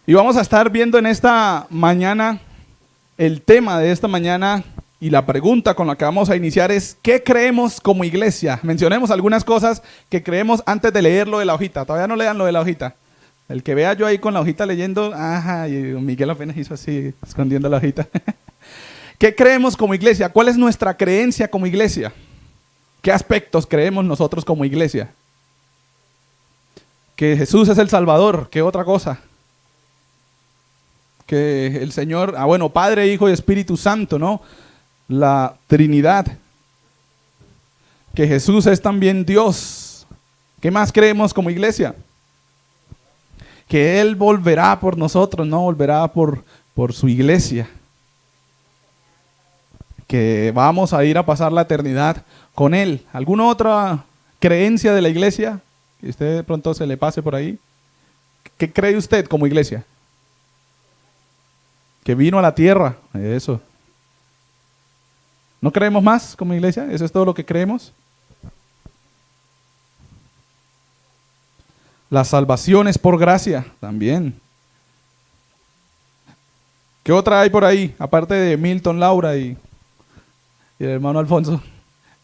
Y vamos a estar viendo en esta mañana, el tema de esta mañana y la pregunta con la que vamos a iniciar es: ¿qué creemos como iglesia? Mencionemos algunas cosas que creemos antes de leer lo de la hojita. Todavía no lean lo de la hojita. El que vea yo ahí con la hojita leyendo, ajá, y Miguel apenas hizo así, escondiendo la hojita. ¿Qué creemos como iglesia? ¿Cuál es nuestra creencia como iglesia? ¿Qué aspectos creemos nosotros como iglesia? Que Jesús es el Salvador, ¿qué otra cosa? Que el Señor, Padre, Hijo y Espíritu Santo, ¿no? La Trinidad. Que Jesús es también Dios. ¿Qué más creemos como iglesia? Que Él volverá por nosotros, ¿no? Volverá por su iglesia. Que vamos a ir a pasar la eternidad con Él. ¿Alguna otra creencia de la iglesia que usted de pronto se le pase por ahí? ¿Qué cree usted como iglesia? Que vino a la tierra, eso. ¿No creemos más como iglesia? ¿Eso es todo lo que creemos? La salvación es por gracia, también. ¿Qué otra hay por ahí? Aparte de Milton, Laura y el hermano Alfonso,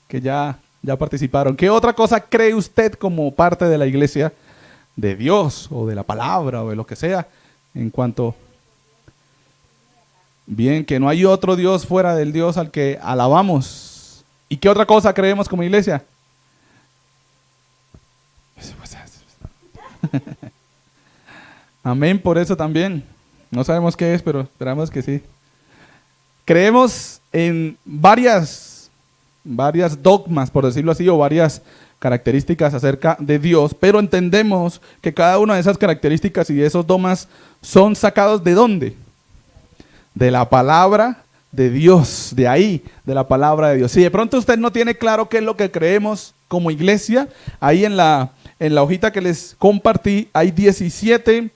que ya participaron. ¿Qué otra cosa cree usted como parte de la iglesia de Dios o de la palabra o de lo que sea? En cuanto, bien, que no hay otro Dios fuera del Dios al que alabamos. ¿Y qué otra cosa creemos como iglesia? Amén, por eso también. No sabemos qué es, pero esperamos que sí. Creemos en varias dogmas, por decirlo así, o varias características acerca de Dios, pero entendemos que cada una de esas características y de esos dogmas son sacados ¿de dónde? De la palabra de Dios, de ahí, de la palabra de Dios. Si de pronto usted no tiene claro qué es lo que creemos como iglesia, ahí en la hojita que les compartí hay 17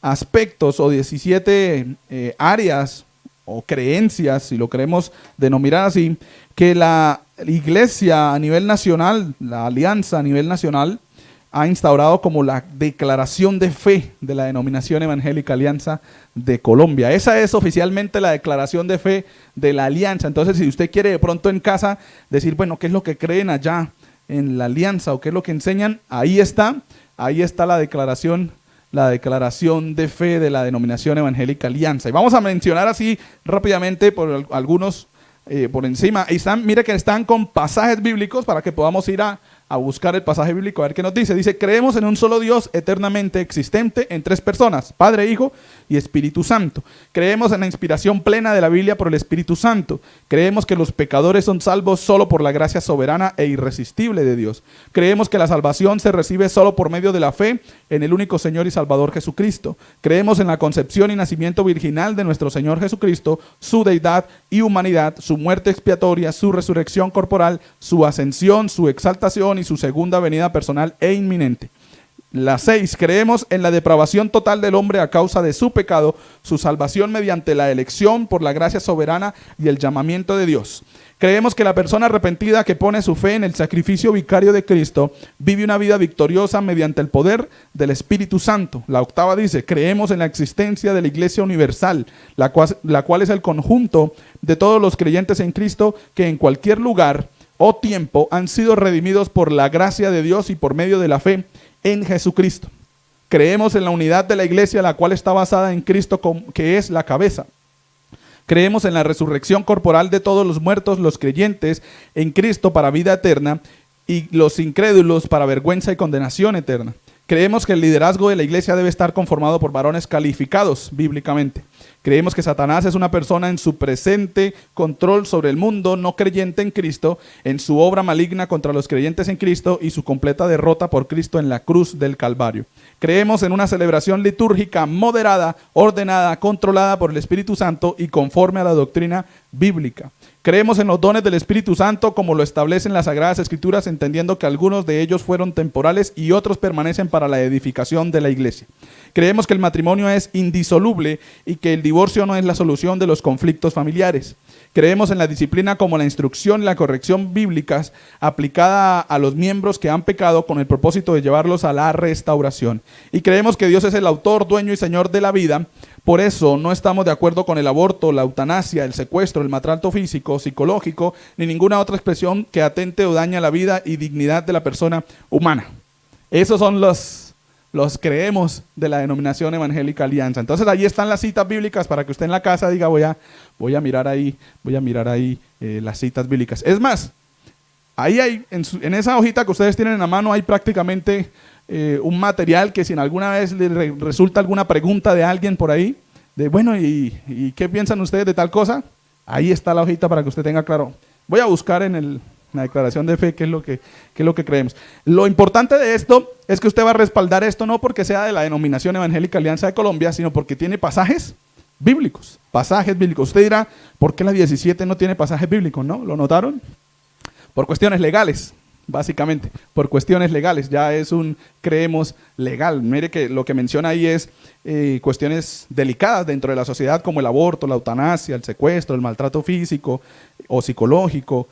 aspectos o 17 áreas o creencias, si lo queremos denominar así, que la iglesia a nivel nacional, la alianza a nivel nacional, ha instaurado como la declaración de fe de la denominación evangélica Alianza de Colombia. Esa es oficialmente la declaración de fe de la alianza. Entonces, si usted quiere de pronto en casa decir, bueno, ¿qué es lo que creen allá en la alianza o qué es lo que enseñan? Ahí está la declaración de fe de la denominación evangélica Alianza. Y vamos a mencionar así rápidamente por algunos por encima. Mire que están con pasajes bíblicos para que podamos ir a buscar el pasaje bíblico, a ver qué nos dice. Dice: creemos en un solo Dios eternamente existente en tres personas, Padre, Hijo y Espíritu Santo. Creemos en la inspiración plena de la Biblia por el Espíritu Santo. Creemos que los pecadores son salvos solo por la gracia soberana e irresistible de Dios. Creemos que la salvación se recibe solo por medio de la fe en el único Señor y Salvador Jesucristo. Creemos en la concepción y nacimiento virginal de nuestro Señor Jesucristo, su deidad y humanidad, su muerte expiatoria, su resurrección corporal, su ascensión, su exaltación y su segunda venida personal e inminente. La 6, creemos en la depravación total del hombre a causa de su pecado, su salvación mediante la elección por la gracia soberana y el llamamiento de Dios. Creemos que la persona arrepentida que pone su fe en el sacrificio vicario de Cristo vive una vida victoriosa mediante el poder del Espíritu Santo. La 8 dice: creemos en la existencia de la Iglesia Universal, la cual es el conjunto de todos los creyentes en Cristo que en cualquier lugar o tiempo han sido redimidos por la gracia de Dios y por medio de la fe en Jesucristo. Creemos en la unidad de la iglesia, la cual está basada en Cristo, que es la cabeza. Creemos en la resurrección corporal de todos los muertos, los creyentes en Cristo para vida eterna y los incrédulos para vergüenza y condenación eterna. Creemos que el liderazgo de la iglesia debe estar conformado por varones calificados bíblicamente. Creemos que Satanás es una persona en su presente control sobre el mundo no creyente en Cristo, en su obra maligna contra los creyentes en Cristo y su completa derrota por Cristo en la cruz del Calvario. Creemos en una celebración litúrgica moderada, ordenada, controlada por el Espíritu Santo y conforme a la doctrina bíblica. Creemos en los dones del Espíritu Santo como lo establecen las Sagradas Escrituras, entendiendo que algunos de ellos fueron temporales y otros permanecen para la edificación de la iglesia. Creemos que el matrimonio es indisoluble y que el divorcio no es la solución de los conflictos familiares. Creemos en la disciplina como la instrucción y la corrección bíblicas aplicada a los miembros que han pecado con el propósito de llevarlos a la restauración. Y creemos que Dios es el autor, dueño y señor de la vida. Por eso no estamos de acuerdo con el aborto, la eutanasia, el secuestro, el maltrato físico, psicológico, ni ninguna otra expresión que atente o dañe la vida y dignidad de la persona humana. Esos son los creemos de la denominación evangélica Alianza. Entonces ahí están las citas bíblicas para que usted en la casa diga voy a mirar ahí las citas bíblicas. Es más, ahí hay, en esa hojita que ustedes tienen en la mano hay prácticamente un material que si en alguna vez le resulta alguna pregunta de alguien por ahí, de bueno, ¿y qué piensan ustedes de tal cosa? Ahí está la hojita para que usted tenga claro. Voy a buscar en la declaración de fe qué es lo que creemos. Lo importante de esto es que usted va a respaldar esto no porque sea de la denominación evangélica Alianza de Colombia, sino porque tiene pasajes bíblicos. Pasajes bíblicos. Usted dirá, ¿por qué la 17 no tiene pasajes bíblicos? ¿No? ¿Lo notaron? Por cuestiones legales. Básicamente, por cuestiones legales, ya es un creemos legal. Mire que lo que menciona ahí es cuestiones delicadas dentro de la sociedad como el aborto, la eutanasia, el secuestro, el maltrato físico o psicológico.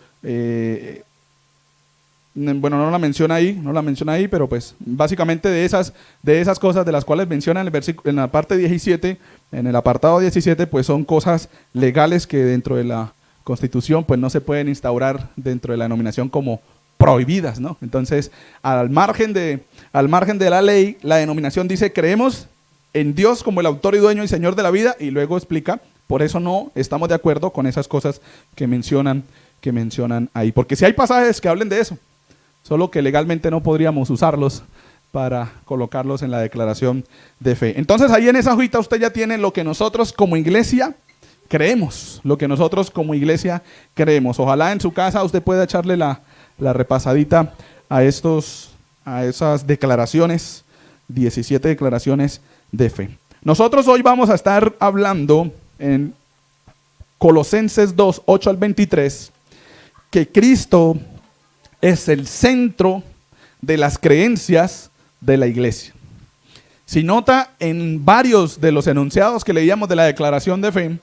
Bueno, no la menciona ahí, pero pues básicamente de esas cosas de las cuales menciona en la parte 17, en el apartado 17, pues son cosas legales que dentro de la Constitución pues no se pueden instaurar dentro de la denominación como prohibidas, ¿no? Entonces, al margen de la ley, la denominación dice, creemos en Dios como el autor y dueño y señor de la vida, y luego explica, por eso no estamos de acuerdo con esas cosas que mencionan ahí. Porque si hay pasajes que hablen de eso, solo que legalmente no podríamos usarlos para colocarlos en la declaración de fe. Entonces, ahí en esa hojita usted ya tiene lo que nosotros como iglesia creemos, Ojalá en su casa usted pueda echarle la repasadita a esas declaraciones, 17 declaraciones de fe. Nosotros hoy vamos a estar hablando en Colosenses 2, 8 al 23, que Cristo es el centro de las creencias de la iglesia. Si nota, en varios de los enunciados que leíamos de la declaración de fe,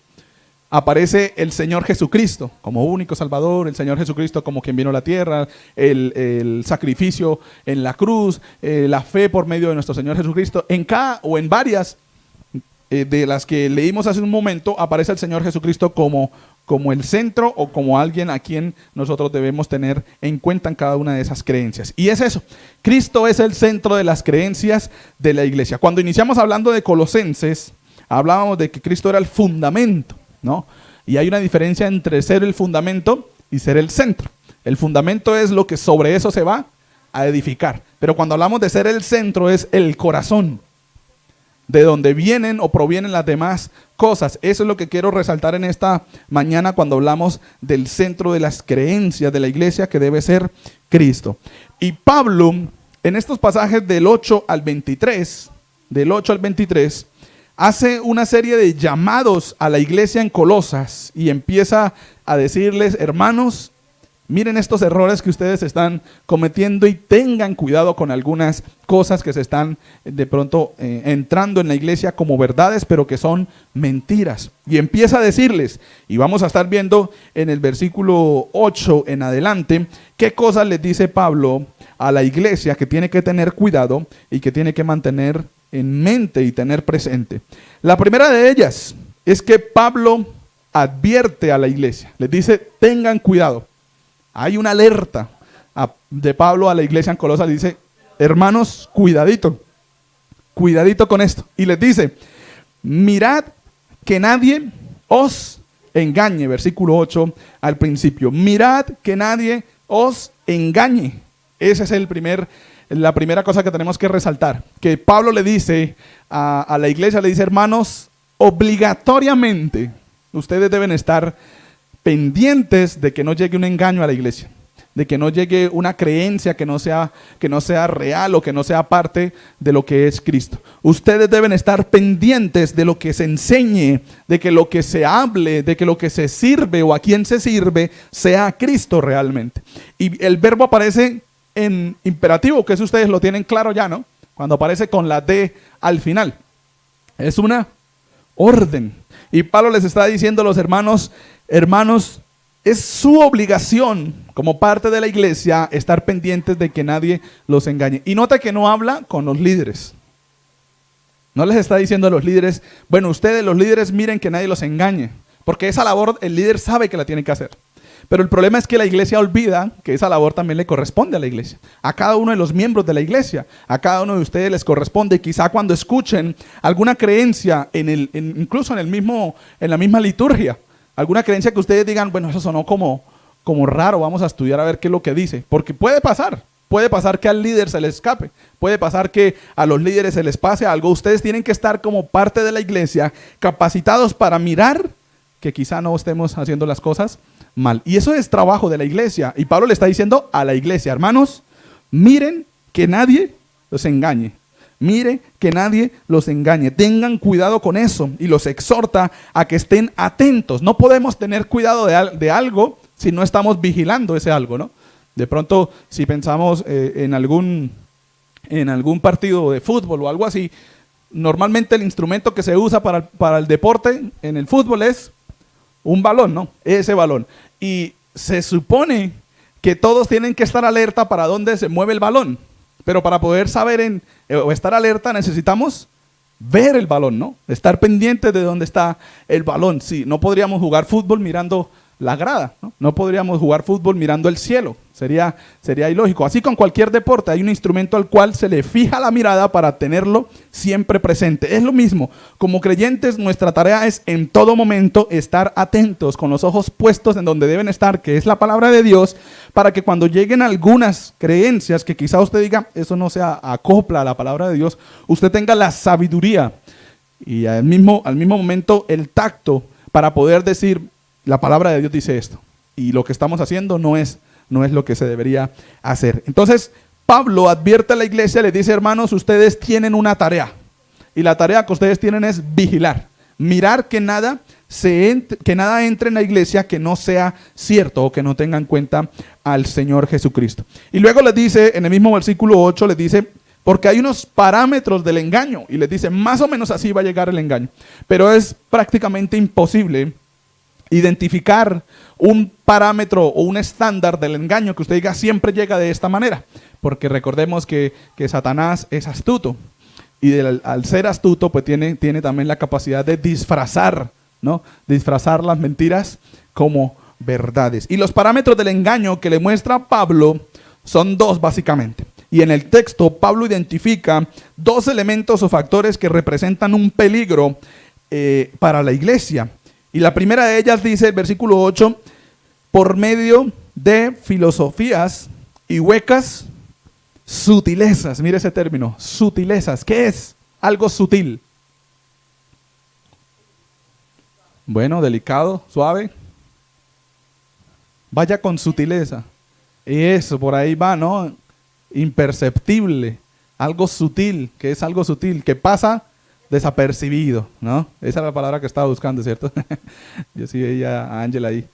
aparece el Señor Jesucristo como único Salvador, el Señor Jesucristo como quien vino a la tierra, el sacrificio en la cruz, la fe por medio de nuestro Señor Jesucristo. En cada o en varias de las que leímos hace un momento, aparece el Señor Jesucristo como el centro o como alguien a quien nosotros debemos tener en cuenta en cada una de esas creencias. Y es eso, Cristo es el centro de las creencias de la iglesia. Cuando iniciamos hablando de Colosenses, hablábamos de que Cristo era el fundamento, ¿no? Y hay una diferencia entre ser el fundamento y ser el centro. El fundamento es lo que sobre eso se va a edificar. Pero cuando hablamos de ser el centro es el corazón, de donde vienen o provienen las demás cosas. Eso es lo que quiero resaltar en esta mañana cuando hablamos del centro de las creencias de la iglesia, que debe ser Cristo. Y Pablo, en estos pasajes del 8 al 23, hace una serie de llamados a la iglesia en Colosas y empieza a decirles, hermanos, miren estos errores que ustedes están cometiendo y tengan cuidado con algunas cosas que se están de pronto entrando en la iglesia como verdades, pero que son mentiras. Y empieza a decirles, y vamos a estar viendo en el versículo 8 en adelante, qué cosas les dice Pablo a la iglesia que tiene que tener cuidado y que tiene que mantener en mente y tener presente. La primera de ellas es que Pablo advierte a la iglesia, les dice, tengan cuidado. Hay una alerta de Pablo a la iglesia en Colosas, dice, hermanos, cuidadito con esto. Y les dice, mirad que nadie os engañe, versículo 8 al principio, mirad que nadie os engañe. Esa es la primera cosa que tenemos que resaltar, que Pablo le dice a la iglesia, le dice, hermanos, obligatoriamente ustedes deben estar pendientes de que no llegue un engaño a la iglesia. de que no llegue una creencia que no sea real o que no sea parte de lo que es Cristo. Ustedes deben estar pendientes de lo que se enseñe, de que lo que se hable, de que lo que se sirve o a quien se sirve sea Cristo realmente. Y el verbo aparece en imperativo, que eso ustedes lo tienen claro ya, ¿no? Cuando aparece con la D al final. Es una orden. Y Pablo les está diciendo a los hermanos, es su obligación como parte de la iglesia estar pendientes de que nadie los engañe. Y nota que no habla con los líderes. No les está diciendo a los líderes, bueno, ustedes los líderes miren que nadie los engañe. Porque esa labor el líder sabe que la tiene que hacer. Pero el problema es que la iglesia olvida que esa labor también le corresponde a la iglesia. A cada uno de los miembros de la iglesia, a cada uno de ustedes les corresponde. Quizá cuando escuchen alguna creencia, incluso en la misma liturgia, alguna creencia que ustedes digan, bueno, eso sonó como raro, vamos a estudiar a ver qué es lo que dice. Porque puede pasar que al líder se le escape, puede pasar que a los líderes se les pase algo. Ustedes tienen que estar como parte de la iglesia, capacitados para mirar que quizá no estemos haciendo las cosas mal. Y eso es trabajo de la iglesia. Y Pablo le está diciendo a la iglesia, hermanos, miren que nadie los engañe. Mire que nadie los engañe. Tengan cuidado con eso. Y los exhorta a que estén atentos. No podemos tener cuidado de algo si no estamos vigilando ese algo, ¿no? De pronto, si pensamos en algún partido de fútbol o algo así, normalmente el instrumento que se usa para el deporte en el fútbol es un balón, ¿no? Ese balón. Y se supone que todos tienen que estar alerta para dónde se mueve el balón. Pero para poder saber o estar alerta necesitamos ver el balón, ¿no? Estar pendientes de dónde está el balón. Sí, no podríamos jugar fútbol mirando la grada, ¿no? No podríamos jugar fútbol mirando el cielo. Sería ilógico. Así con cualquier deporte hay un instrumento al cual se le fija la mirada para tenerlo siempre presente. Es lo mismo. Como creyentes, nuestra tarea es en todo momento estar atentos, con los ojos puestos en donde deben estar, que es la palabra de Dios, para que cuando lleguen algunas creencias que quizá usted diga, eso no se acopla a la palabra de Dios, usted tenga la sabiduría y al mismo momento el tacto para poder decir, la palabra de Dios dice esto. Y lo que estamos haciendo no es lo que se debería hacer. Entonces, Pablo advierte a la iglesia, le dice, hermanos, ustedes tienen una tarea. Y la tarea que ustedes tienen es vigilar. Mirar que nada entre en la iglesia que no sea cierto o que no tenga en cuenta al Señor Jesucristo. Y luego les dice, en el mismo versículo 8, les dice, porque hay unos parámetros del engaño. Y les dice, más o menos así va a llegar el engaño. Pero es prácticamente imposible identificar un parámetro o un estándar del engaño que usted diga siempre llega de esta manera, porque recordemos que Satanás es astuto y al ser astuto pues tiene también la capacidad de disfrazar, ¿no? Disfrazar las mentiras como verdades. Y los parámetros del engaño que le muestra Pablo son dos básicamente. Y en el texto Pablo identifica dos elementos o factores que representan un peligro para la iglesia. Y la primera de ellas dice el versículo 8, por medio de filosofías y huecas sutilezas. Mire ese término, sutilezas. ¿Qué es? Algo sutil. Bueno, delicado, suave. Vaya con sutileza. Eso, por ahí va, ¿no? Imperceptible. Algo sutil. ¿Qué es algo sutil? Que pasa desapercibido, ¿no? Esa era la palabra que estaba buscando, ¿cierto? Yo sí veía a Ángela ahí.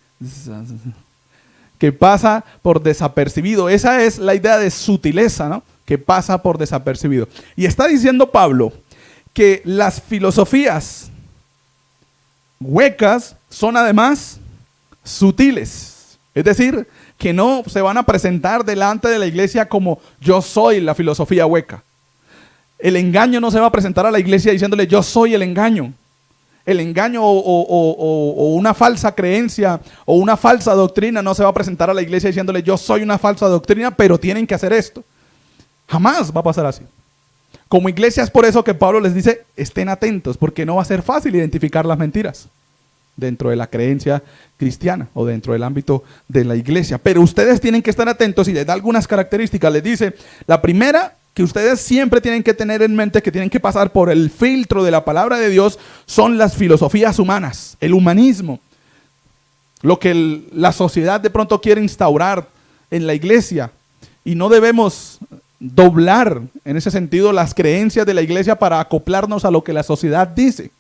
Que pasa por desapercibido. Esa es la idea de sutileza, ¿no? Que pasa por desapercibido. Y está diciendo Pablo que las filosofías huecas son además sutiles. Es decir, que no se van a presentar delante de la iglesia como yo soy la filosofía hueca. El engaño no se va a presentar a la iglesia diciéndole yo soy el engaño. El engaño o una falsa creencia o una falsa doctrina no se va a presentar a la iglesia diciéndole yo soy una falsa doctrina, pero tienen que hacer esto. Jamás va a pasar así. Como iglesia es por eso que Pablo les dice estén atentos, porque no va a ser fácil identificar las mentiras dentro de la creencia cristiana o dentro del ámbito de la iglesia. Pero ustedes tienen que estar atentos y les da algunas características. Les dice, la primera que ustedes siempre tienen que tener en mente, que tienen que pasar por el filtro de la palabra de Dios, son las filosofías humanas, el humanismo. Lo que la sociedad de pronto quiere instaurar en la iglesia y no debemos doblar en ese sentido las creencias de la iglesia para acoplarnos a lo que la sociedad dice,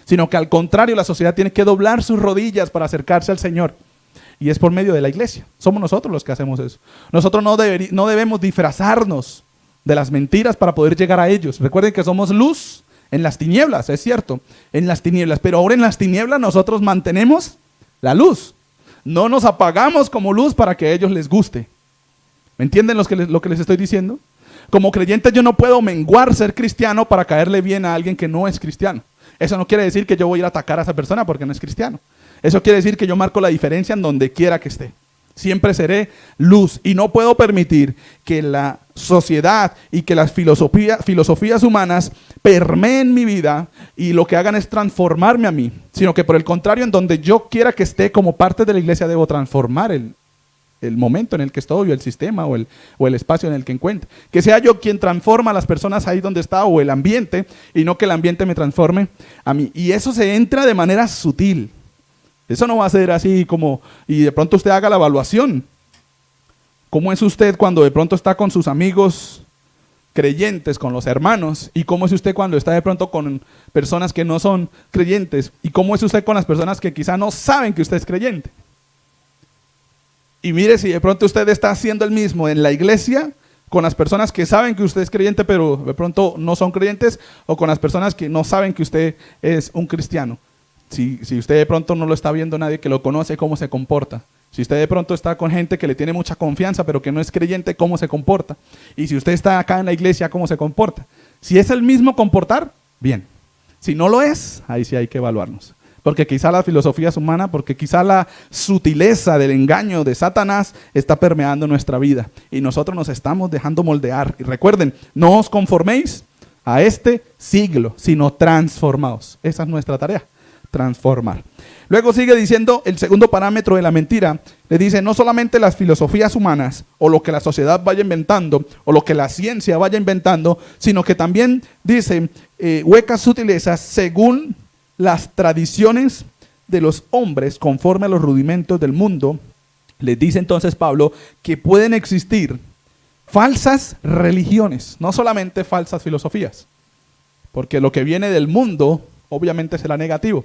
sino que al contrario, la sociedad tiene que doblar sus rodillas para acercarse al Señor. Y es por medio de la iglesia. Somos nosotros los que hacemos eso. Nosotros no debemos disfrazarnos de las mentiras para poder llegar a ellos. Recuerden que somos luz en las tinieblas, es cierto, en las tinieblas. Pero ahora en las tinieblas nosotros mantenemos la luz. No nos apagamos como luz para que a ellos les guste. ¿Me entienden lo que les estoy diciendo? Como creyente yo no puedo menguar ser cristiano para caerle bien a alguien que no es cristiano. Eso no quiere decir que yo voy a ir a atacar a esa persona porque no es cristiano. Eso quiere decir que yo marco la diferencia en donde quiera que esté. Siempre seré luz y no puedo permitir que la sociedad y que las filosofías humanas permeen mi vida y lo que hagan es transformarme a mí, sino que por el contrario, en donde yo quiera que esté como parte de la iglesia debo transformar el momento en el que estoy, o el sistema, o el espacio en el que encuentre. Que sea yo quien transforma a las personas ahí donde está, o el ambiente, y no que el ambiente me transforme a mí. Y eso se entra de manera sutil. Eso no va a ser así como, y de pronto usted haga la evaluación. ¿Cómo es usted cuando de pronto está con sus amigos creyentes, con los hermanos? ¿Y cómo es usted cuando está de pronto con personas que no son creyentes? ¿Y cómo es usted con las personas que quizá no saben que usted es creyente? Y mire si de pronto usted está haciendo el mismo en la iglesia con las personas que saben que usted es creyente, pero de pronto no son creyentes, o con las personas que no saben que usted es un cristiano. Si usted de pronto no lo está viendo nadie que lo conoce, ¿cómo se comporta? Si usted de pronto está con gente que le tiene mucha confianza, pero que no es creyente, ¿cómo se comporta? Y si usted está acá en la iglesia, ¿cómo se comporta? Si es el mismo comportar, bien. Si no lo es, ahí sí hay que evaluarnos. Porque quizá la filosofía es humana, porque quizá la sutileza del engaño de Satanás está permeando nuestra vida. Y nosotros nos estamos dejando moldear. Y recuerden, no os conforméis a este siglo, sino transformaos. Esa es nuestra tarea, transformar. Luego sigue diciendo el segundo parámetro de la mentira. Le dice, no solamente las filosofías humanas, o lo que la sociedad vaya inventando, o lo que la ciencia vaya inventando, sino que también dice huecas sutilezas según las tradiciones de los hombres conforme a los rudimentos del mundo. Les dice entonces Pablo que pueden existir falsas religiones, no solamente falsas filosofías, porque lo que viene del mundo obviamente será negativo,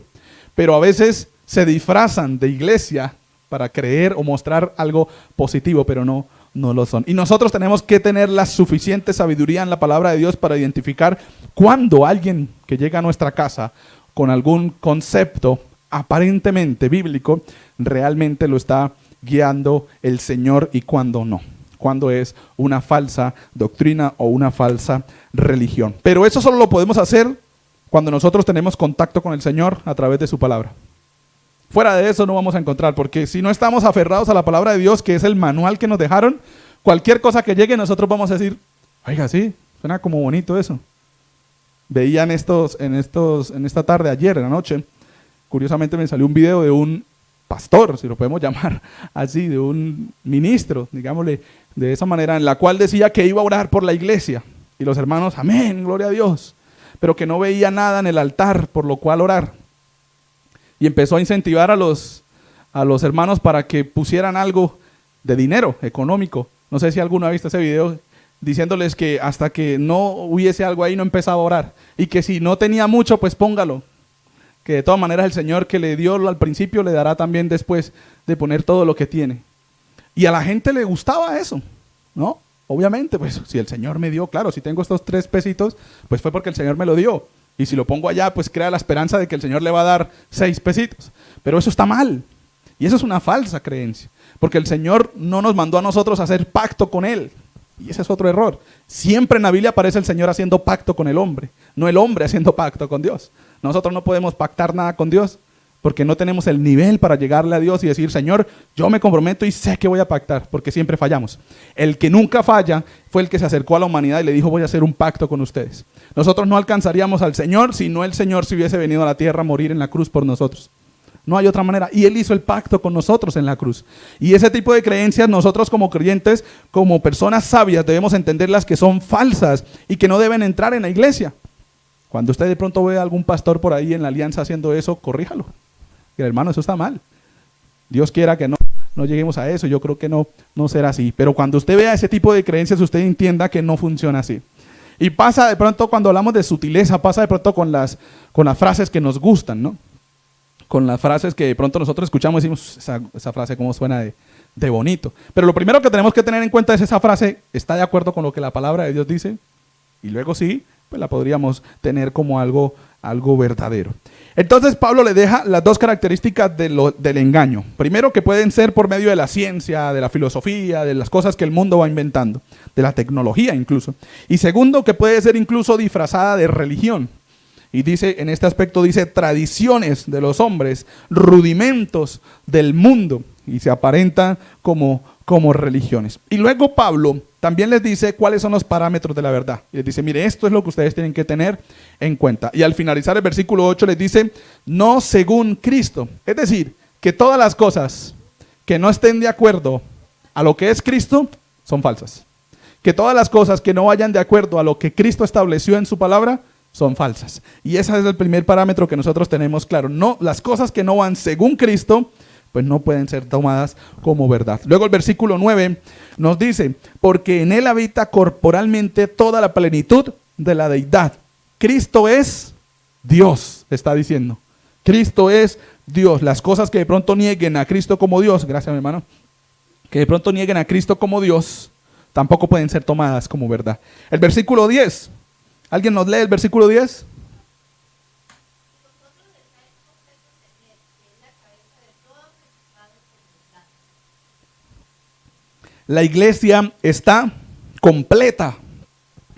pero a veces se disfrazan de iglesia para creer o mostrar algo positivo, pero no lo son. Y nosotros tenemos que tener la suficiente sabiduría en la palabra de Dios para identificar cuando alguien que llega a nuestra casa con algún concepto aparentemente bíblico, realmente lo está guiando el Señor y cuando no. Cuando es una falsa doctrina o una falsa religión. Pero eso solo lo podemos hacer cuando nosotros tenemos contacto con el Señor a través de su palabra. Fuera de eso no vamos a encontrar, porque si no estamos aferrados a la palabra de Dios, que es el manual que nos dejaron, cualquier cosa que llegue nosotros vamos a decir, oiga, sí, suena como bonito eso. Veían en esta tarde, ayer en la noche, curiosamente me salió un video de un pastor, si lo podemos llamar así, de un ministro, digámosle de esa manera, en la cual decía que iba a orar por la iglesia. Y los hermanos, amén, gloria a Dios, pero que no veía nada en el altar por lo cual orar. Y empezó a incentivar a los hermanos para que pusieran algo de dinero económico. No sé si alguno ha visto ese video, diciéndoles que hasta que no hubiese algo ahí no empezaba a orar, y que si no tenía mucho pues póngalo, que de todas maneras el Señor que le dio al principio le dará también después de poner todo lo que tiene. Y a la gente le gustaba eso, ¿no? Obviamente, pues si el Señor me dio, claro, si tengo estos 3 pesitos, pues fue porque el Señor me lo dio, y si lo pongo allá pues crea la esperanza de que el Señor le va a dar 6 pesitos, pero eso está mal, y eso es una falsa creencia, porque el Señor no nos mandó a nosotros a hacer pacto con Él. Y ese es otro error. Siempre en la Biblia aparece el Señor haciendo pacto con el hombre, no el hombre haciendo pacto con Dios. Nosotros no podemos pactar nada con Dios porque no tenemos el nivel para llegarle a Dios y decir, Señor, yo me comprometo y sé que voy a pactar, porque siempre fallamos. El que nunca falla fue el que se acercó a la humanidad y le dijo, voy a hacer un pacto con ustedes. Nosotros no alcanzaríamos al Señor si no el Señor se hubiese venido a la tierra a morir en la cruz por nosotros. No hay otra manera. Y Él hizo el pacto con nosotros en la cruz. Y ese tipo de creencias nosotros como creyentes, como personas sabias, debemos entenderlas que son falsas y que no deben entrar en la iglesia. Cuando usted de pronto ve a algún pastor por ahí en la alianza haciendo eso, corríjalo. Y hermano, eso está mal. Dios quiera que no no lleguemos a eso. Yo creo que no será así. Pero cuando usted vea ese tipo de creencias, usted entienda que no funciona así. Y pasa de pronto cuando hablamos de sutileza, pasa de pronto con las frases que nos gustan, ¿no? Con las frases que de pronto nosotros escuchamos y decimos, esa frase cómo suena de bonito. Pero lo primero que tenemos que tener en cuenta es esa frase, ¿está de acuerdo con lo que la palabra de Dios dice? Y luego sí, pues la podríamos tener como algo verdadero. Entonces Pablo le deja las dos características del engaño. Primero, que pueden ser por medio de la ciencia, de la filosofía, de las cosas que el mundo va inventando, de la tecnología incluso. Y segundo, que puede ser incluso disfrazada de religión. Y dice, en este aspecto dice, tradiciones de los hombres, rudimentos del mundo, y se aparentan como religiones. Y luego Pablo también les dice cuáles son los parámetros de la verdad. Y les dice, mire, esto es lo que ustedes tienen que tener en cuenta. Y al finalizar el versículo 8 les dice, no según Cristo. Es decir, que todas las cosas que no estén de acuerdo a lo que es Cristo son falsas. Que todas las cosas que no vayan de acuerdo a lo que Cristo estableció en su palabra son falsas. Y ese es el primer parámetro que nosotros tenemos claro. No, las cosas que no van según Cristo, pues no pueden ser tomadas como verdad. Luego el versículo 9 nos dice, porque en él habita corporalmente toda la plenitud de la deidad. Cristo es Dios, está diciendo. Cristo es Dios. Las cosas que de pronto nieguen a Cristo como Dios, gracias mi hermano, que de pronto nieguen a Cristo como Dios, tampoco pueden ser tomadas como verdad. El versículo 10. ¿Alguien nos lee el versículo 10? La iglesia está completa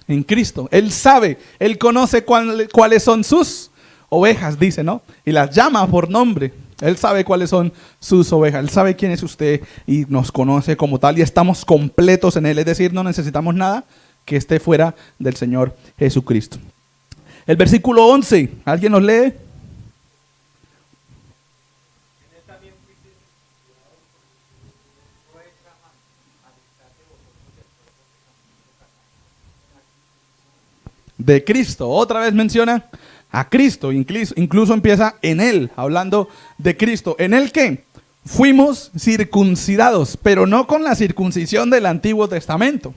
en Cristo. Él sabe, Él conoce cuáles son sus ovejas, dice, ¿no? Y las llama por nombre. Él sabe cuáles son sus ovejas. Él sabe quién es usted y nos conoce como tal. Y estamos completos en Él. Es decir, no necesitamos nada que esté fuera del Señor Jesucristo. El versículo 11, ¿alguien nos lee? De Cristo, otra vez menciona a Cristo, incluso empieza en Él, hablando de Cristo. ¿En Él qué? Fuimos circuncidados, pero no con la circuncisión del Antiguo Testamento,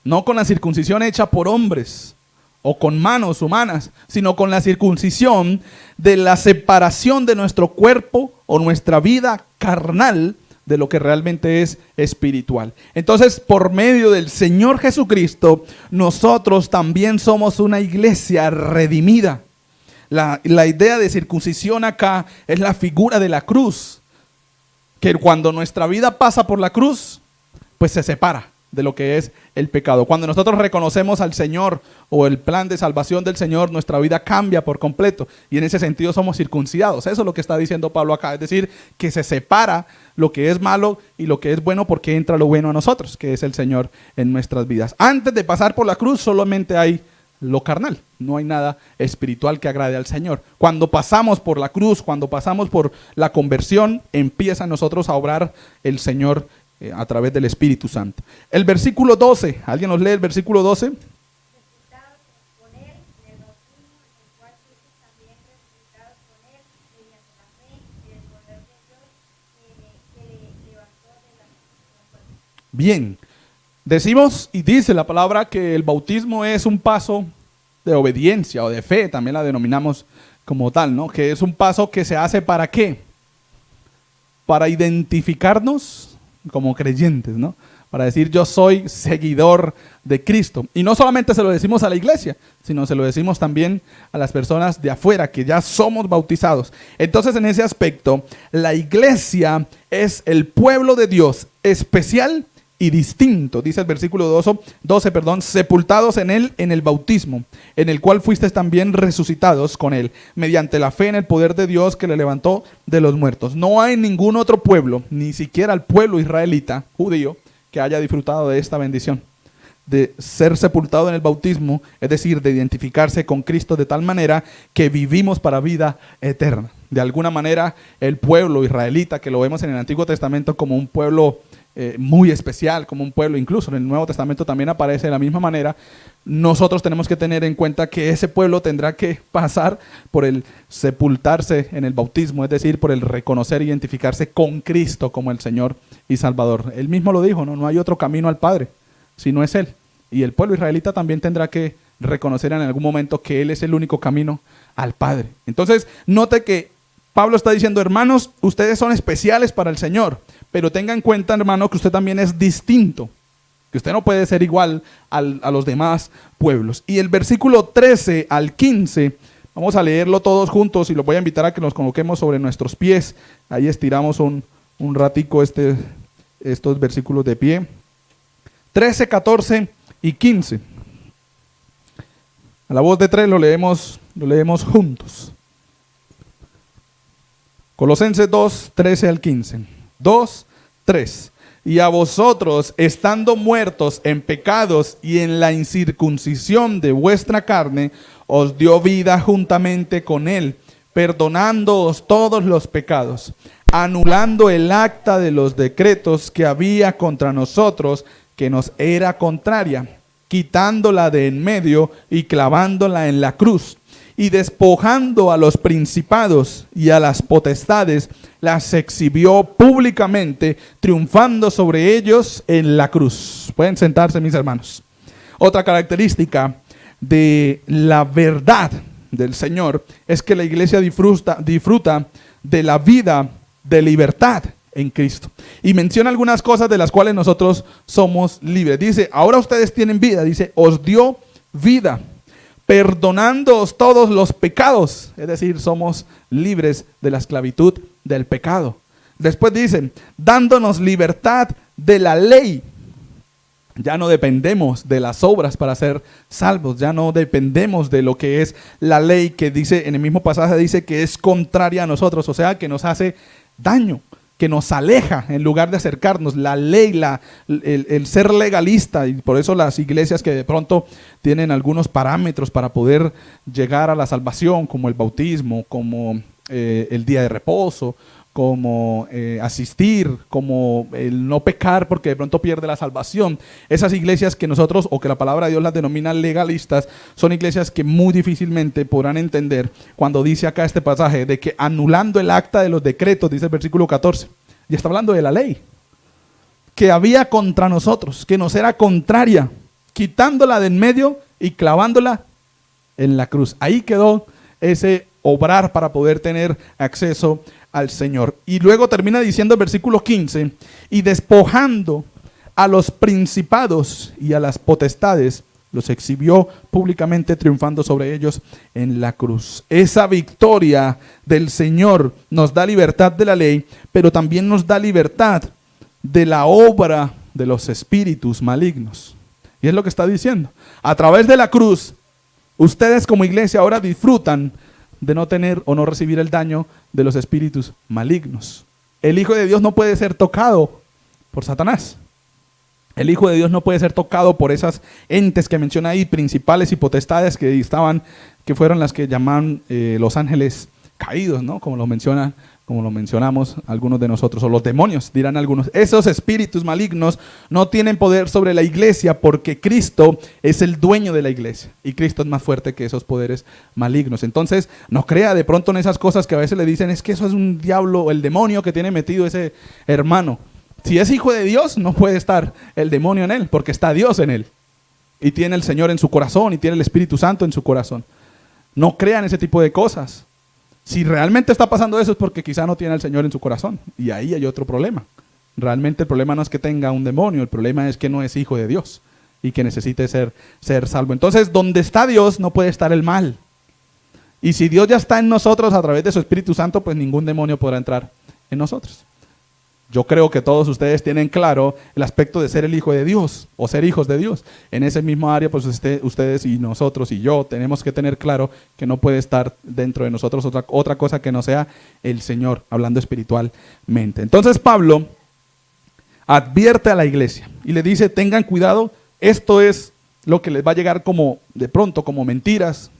no con la circuncisión hecha por hombres o con manos humanas, sino con la circuncisión de la separación de nuestro cuerpo o nuestra vida carnal de lo que realmente es espiritual. Entonces, por medio del Señor Jesucristo, nosotros también somos una iglesia redimida. La idea de circuncisión acá es la figura de la cruz, que cuando nuestra vida pasa por la cruz, pues se separa de lo que es el pecado. Cuando nosotros reconocemos al Señor o el plan de salvación del Señor, nuestra vida cambia por completo y en ese sentido somos circuncidados. Eso es lo que está diciendo Pablo acá, es decir, que se separa lo que es malo y lo que es bueno porque entra lo bueno a nosotros, que es el Señor en nuestras vidas. Antes de pasar por la cruz solamente hay lo carnal, no hay nada espiritual que agrade al Señor. Cuando pasamos por la cruz, cuando pasamos por la conversión, empieza a nosotros a obrar el Señor a través del Espíritu Santo. El versículo 12, ¿alguien nos lee el versículo 12? Bien, decimos y dice la palabra que el bautismo es un paso de obediencia o de fe, también la denominamos como tal, ¿no? Que es un paso que se hace ¿para qué? Para identificarnos como creyentes, ¿no? Para decir yo soy seguidor de Cristo. Y no solamente se lo decimos a la iglesia, sino se lo decimos también a las personas de afuera que ya somos bautizados. Entonces en ese aspecto, la iglesia es el pueblo de Dios especial y distinto, dice el versículo 12, sepultados en él en el bautismo, en el cual fuisteis también resucitados con él, mediante la fe en el poder de Dios que le levantó de los muertos. No hay ningún otro pueblo, ni siquiera el pueblo israelita, judío, que haya disfrutado de esta bendición, de ser sepultado en el bautismo, es decir, de identificarse con Cristo de tal manera que vivimos para vida eterna. De alguna manera, el pueblo israelita, que lo vemos en el Antiguo Testamento como un pueblo muy especial, como un pueblo. Incluso en el Nuevo Testamento también aparece de la misma manera. Nosotros tenemos que tener en cuenta que ese pueblo tendrá que pasar por el sepultarse en el bautismo, es decir, por el reconocer e identificarse con Cristo como el Señor y Salvador. Él mismo lo dijo, no hay otro camino al Padre, si no es Él. Y el pueblo israelita también tendrá que reconocer en algún momento que Él es el único camino al Padre. Entonces, note que Pablo está diciendo, hermanos, ustedes son especiales para el Señor, pero tenga en cuenta, hermano, que usted también es distinto, que usted no puede ser igual a los demás pueblos. Y el versículo 13 al 15, vamos a leerlo todos juntos y los voy a invitar a que nos coloquemos sobre nuestros pies. Ahí estiramos un ratico estos versículos de pie. 13, 14 y 15. A la voz de tres lo leemos juntos. Colosenses 2, 13 al 15. 2, 3. Y a vosotros, estando muertos en pecados y en la incircuncisión de vuestra carne, os dio vida juntamente con Él, perdonándoos todos los pecados, anulando el acta de los decretos que había contra nosotros, que nos era contraria, quitándola de en medio y clavándola en la cruz. Y despojando a los principados y a las potestades, las exhibió públicamente, triunfando sobre ellos en la cruz. Pueden sentarse, mis hermanos. Otra característica de la verdad del Señor es que la iglesia disfruta de la vida de libertad en Cristo. Y menciona algunas cosas de las cuales nosotros somos libres. Dice, ahora ustedes tienen vida. Dice, os dio vida, perdonándoos todos los pecados, es decir, somos libres de la esclavitud del pecado. Después dicen, dándonos libertad de la ley. Ya no dependemos de las obras para ser salvos, ya no dependemos de lo que es la ley, que dice, en el mismo pasaje dice que es contraria a nosotros, o sea, que nos hace daño, que nos aleja en lugar de acercarnos. La ley, el ser legalista, y por eso las iglesias que de pronto tienen algunos parámetros para poder llegar a la salvación, como el bautismo, como el día de reposo, como asistir, como el no pecar porque de pronto pierde la salvación. Esas iglesias que nosotros, o que la palabra de Dios las denomina legalistas, son iglesias que muy difícilmente podrán entender cuando dice acá este pasaje de que anulando el acta de los decretos, dice el versículo 14, y está hablando de la ley que había contra nosotros, que nos era contraria, quitándola de en medio y clavándola en la cruz. Ahí quedó ese obrar para poder tener acceso al Señor. Y luego termina diciendo el versículo 15, y despojando a los principados y a las potestades, los exhibió públicamente, triunfando sobre ellos en la cruz. Esa victoria del Señor nos da libertad de la ley, pero también nos da libertad de la obra de los espíritus malignos. Y es lo que está diciendo. A través de la cruz, ustedes como iglesia ahora disfrutan de no tener o no recibir el daño de los espíritus malignos. El Hijo de Dios no puede ser tocado por Satanás. El Hijo de Dios no puede ser tocado por esas entes que menciona ahí, principales y potestades que fueron las que llaman los ángeles caídos, ¿no? Como lo mencionamos algunos de nosotros, o los demonios, dirán algunos. Esos espíritus malignos no tienen poder sobre la iglesia porque Cristo es el dueño de la iglesia y Cristo es más fuerte que esos poderes malignos. Entonces, no crea de pronto en esas cosas que a veces le dicen, es que eso es un diablo o el demonio que tiene metido ese hermano. Si es hijo de Dios, no puede estar el demonio en él, porque está Dios en él. Y tiene el Señor en su corazón, y tiene el Espíritu Santo en su corazón. No crean ese tipo de cosas. Si realmente está pasando eso es porque quizá no tiene al Señor en su corazón. Y ahí hay otro problema. Realmente el problema no es que tenga un demonio, el problema es que no es hijo de Dios y que necesite ser salvo. Entonces, donde está Dios no puede estar el mal. Y si Dios ya está en nosotros a través de su Espíritu Santo, pues ningún demonio podrá entrar en nosotros. Yo creo que todos ustedes tienen claro el aspecto de ser el hijo de Dios o ser hijos de Dios. En ese mismo área, pues ustedes y nosotros y yo tenemos que tener claro que no puede estar dentro de nosotros otra cosa que no sea el Señor, hablando espiritualmente. Entonces Pablo advierte a la iglesia y le dice, tengan cuidado, esto es lo que les va a llegar como de pronto, como mentiras,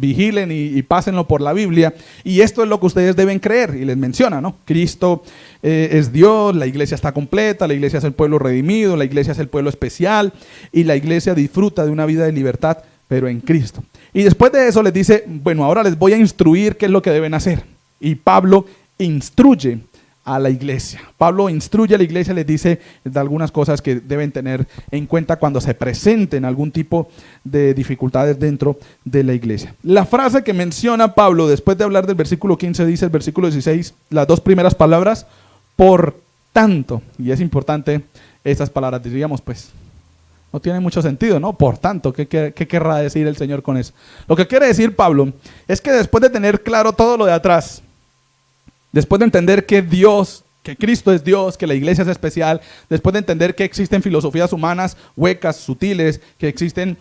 vigilen y pásenlo por la Biblia. Y esto es lo que ustedes deben creer. Y les menciona, ¿no? Cristo es Dios, la iglesia está completa, la iglesia es el pueblo redimido, la iglesia es el pueblo especial y la iglesia disfruta de una vida de libertad, pero en Cristo. Y después de eso les dice, bueno, ahora les voy a instruir qué es lo que deben hacer. Y Pablo instruye a la iglesia. Pablo instruye a la iglesia, les dice de algunas cosas que deben tener en cuenta cuando se presenten algún tipo de dificultades dentro de la iglesia. La frase que menciona Pablo después de hablar del versículo 15 dice el versículo 16, las dos primeras palabras, por tanto, y es importante estas palabras, diríamos pues, no tiene mucho sentido, ¿no? Por tanto, ¿qué querrá decir el Señor con eso? Lo que quiere decir Pablo es que después de tener claro todo lo de atrás, después de entender que Dios, que Cristo es Dios, que la iglesia es especial, después de entender que existen filosofías humanas huecas, sutiles, que existen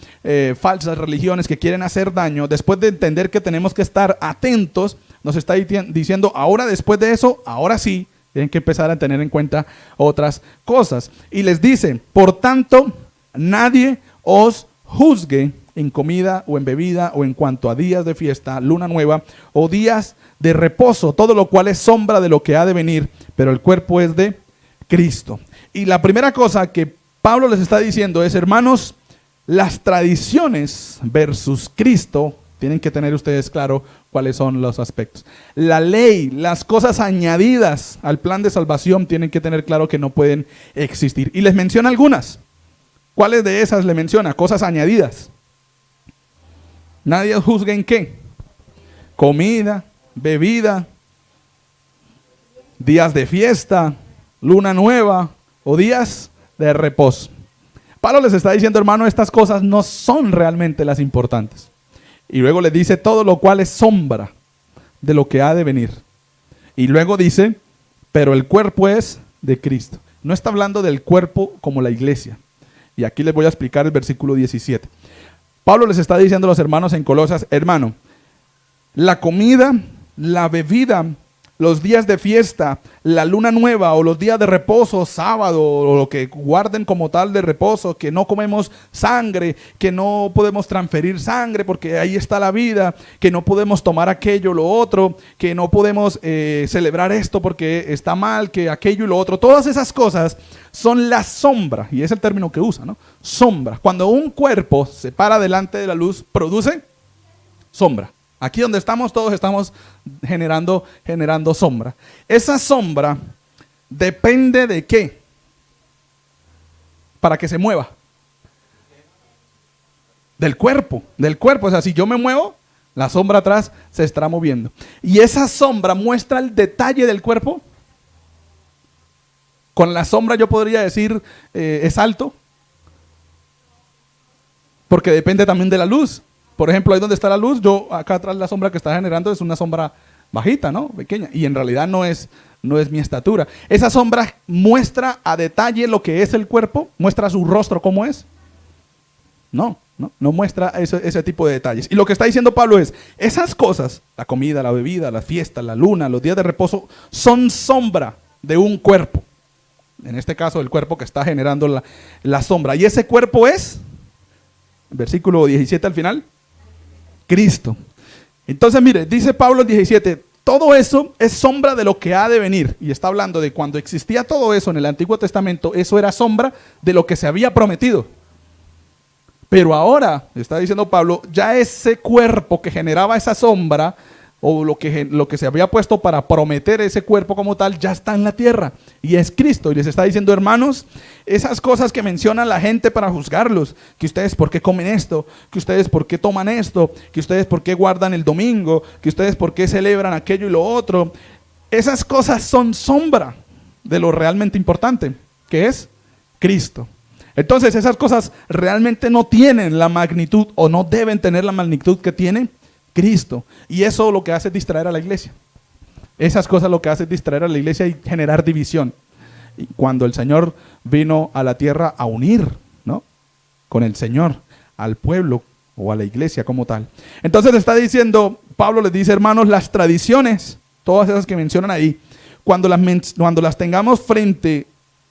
falsas religiones que quieren hacer daño, después de entender que tenemos que estar atentos, nos está diciendo, ahora después de eso, ahora sí, tienen que empezar a tener en cuenta otras cosas. Y les dice, por tanto, nadie os juzgue en comida o en bebida o en cuanto a días de fiesta, luna nueva o días de reposo, todo lo cual es sombra de lo que ha de venir, pero el cuerpo es de Cristo. Y la primera cosa que Pablo les está diciendo es, hermanos, las tradiciones versus Cristo, tienen que tener ustedes claro cuáles son los aspectos. La ley, las cosas añadidas al plan de salvación, tienen que tener claro que no pueden existir. Y les menciona algunas. ¿Cuáles de esas le menciona? Cosas añadidas. Nadie juzgue en qué. Comida, bebida, días de fiesta, luna nueva o días de reposo. Pablo les está diciendo, hermano, estas cosas no son realmente las importantes. Y luego les dice todo lo cual es sombra de lo que ha de venir. Y luego dice, pero el cuerpo es de Cristo. No está hablando del cuerpo como la iglesia. Y aquí les voy a explicar el versículo 17. Pablo les está diciendo a los hermanos en Colosas, hermano, la comida, la bebida, los días de fiesta, la luna nueva o los días de reposo, sábado o lo que guarden como tal de reposo, que no comemos sangre, que no podemos transferir sangre porque ahí está la vida, que no podemos tomar aquello, lo otro, que no podemos celebrar esto porque está mal, que aquello y lo otro. Todas esas cosas son la sombra, y es el término que usa, ¿no? Sombra. Cuando un cuerpo se para delante de la luz, produce sombra. Aquí donde estamos, todos estamos generando sombra. Esa sombra depende de qué para que se mueva. Del cuerpo. O sea, si yo me muevo, la sombra atrás se estará moviendo. Y esa sombra muestra el detalle del cuerpo. Con la sombra yo podría decir, es alto. Porque depende también de la luz. Por ejemplo, ahí donde está la luz, yo acá atrás la sombra que está generando es una sombra bajita, ¿no? Pequeña. Y en realidad no es mi estatura. Esa sombra muestra a detalle lo que es el cuerpo, muestra su rostro cómo es. No muestra ese tipo de detalles. Y lo que está diciendo Pablo es, esas cosas, la comida, la bebida, la fiesta, la luna, los días de reposo, son sombra de un cuerpo. En este caso, el cuerpo que está generando la sombra. Y ese cuerpo es, versículo 17 al final, Cristo. Entonces, mire, dice Pablo en 17, todo eso es sombra de lo que ha de venir. Y está hablando de cuando existía todo eso en el Antiguo Testamento, eso era sombra de lo que se había prometido. Pero ahora, está diciendo Pablo, ya ese cuerpo que generaba esa sombra, o lo que se había puesto para prometer ese cuerpo como tal, ya está en la tierra. Y es Cristo. Y les está diciendo, hermanos, esas cosas que menciona la gente para juzgarlos, que ustedes por qué comen esto, que ustedes por qué toman esto, que ustedes por qué guardan el domingo, que ustedes por qué celebran aquello y lo otro, esas cosas son sombra de lo realmente importante, que es Cristo. Entonces esas cosas realmente no tienen la magnitud o no deben tener la magnitud que tiene Cristo. Y eso lo que hace es distraer a la iglesia. Esas cosas lo que hace es distraer a la iglesia y generar división. Y cuando el Señor vino a la tierra a unir, ¿no?, con el Señor al pueblo o a la iglesia como tal. Entonces está diciendo, Pablo les dice, hermanos, las tradiciones, todas esas que mencionan ahí, cuando las tengamos frente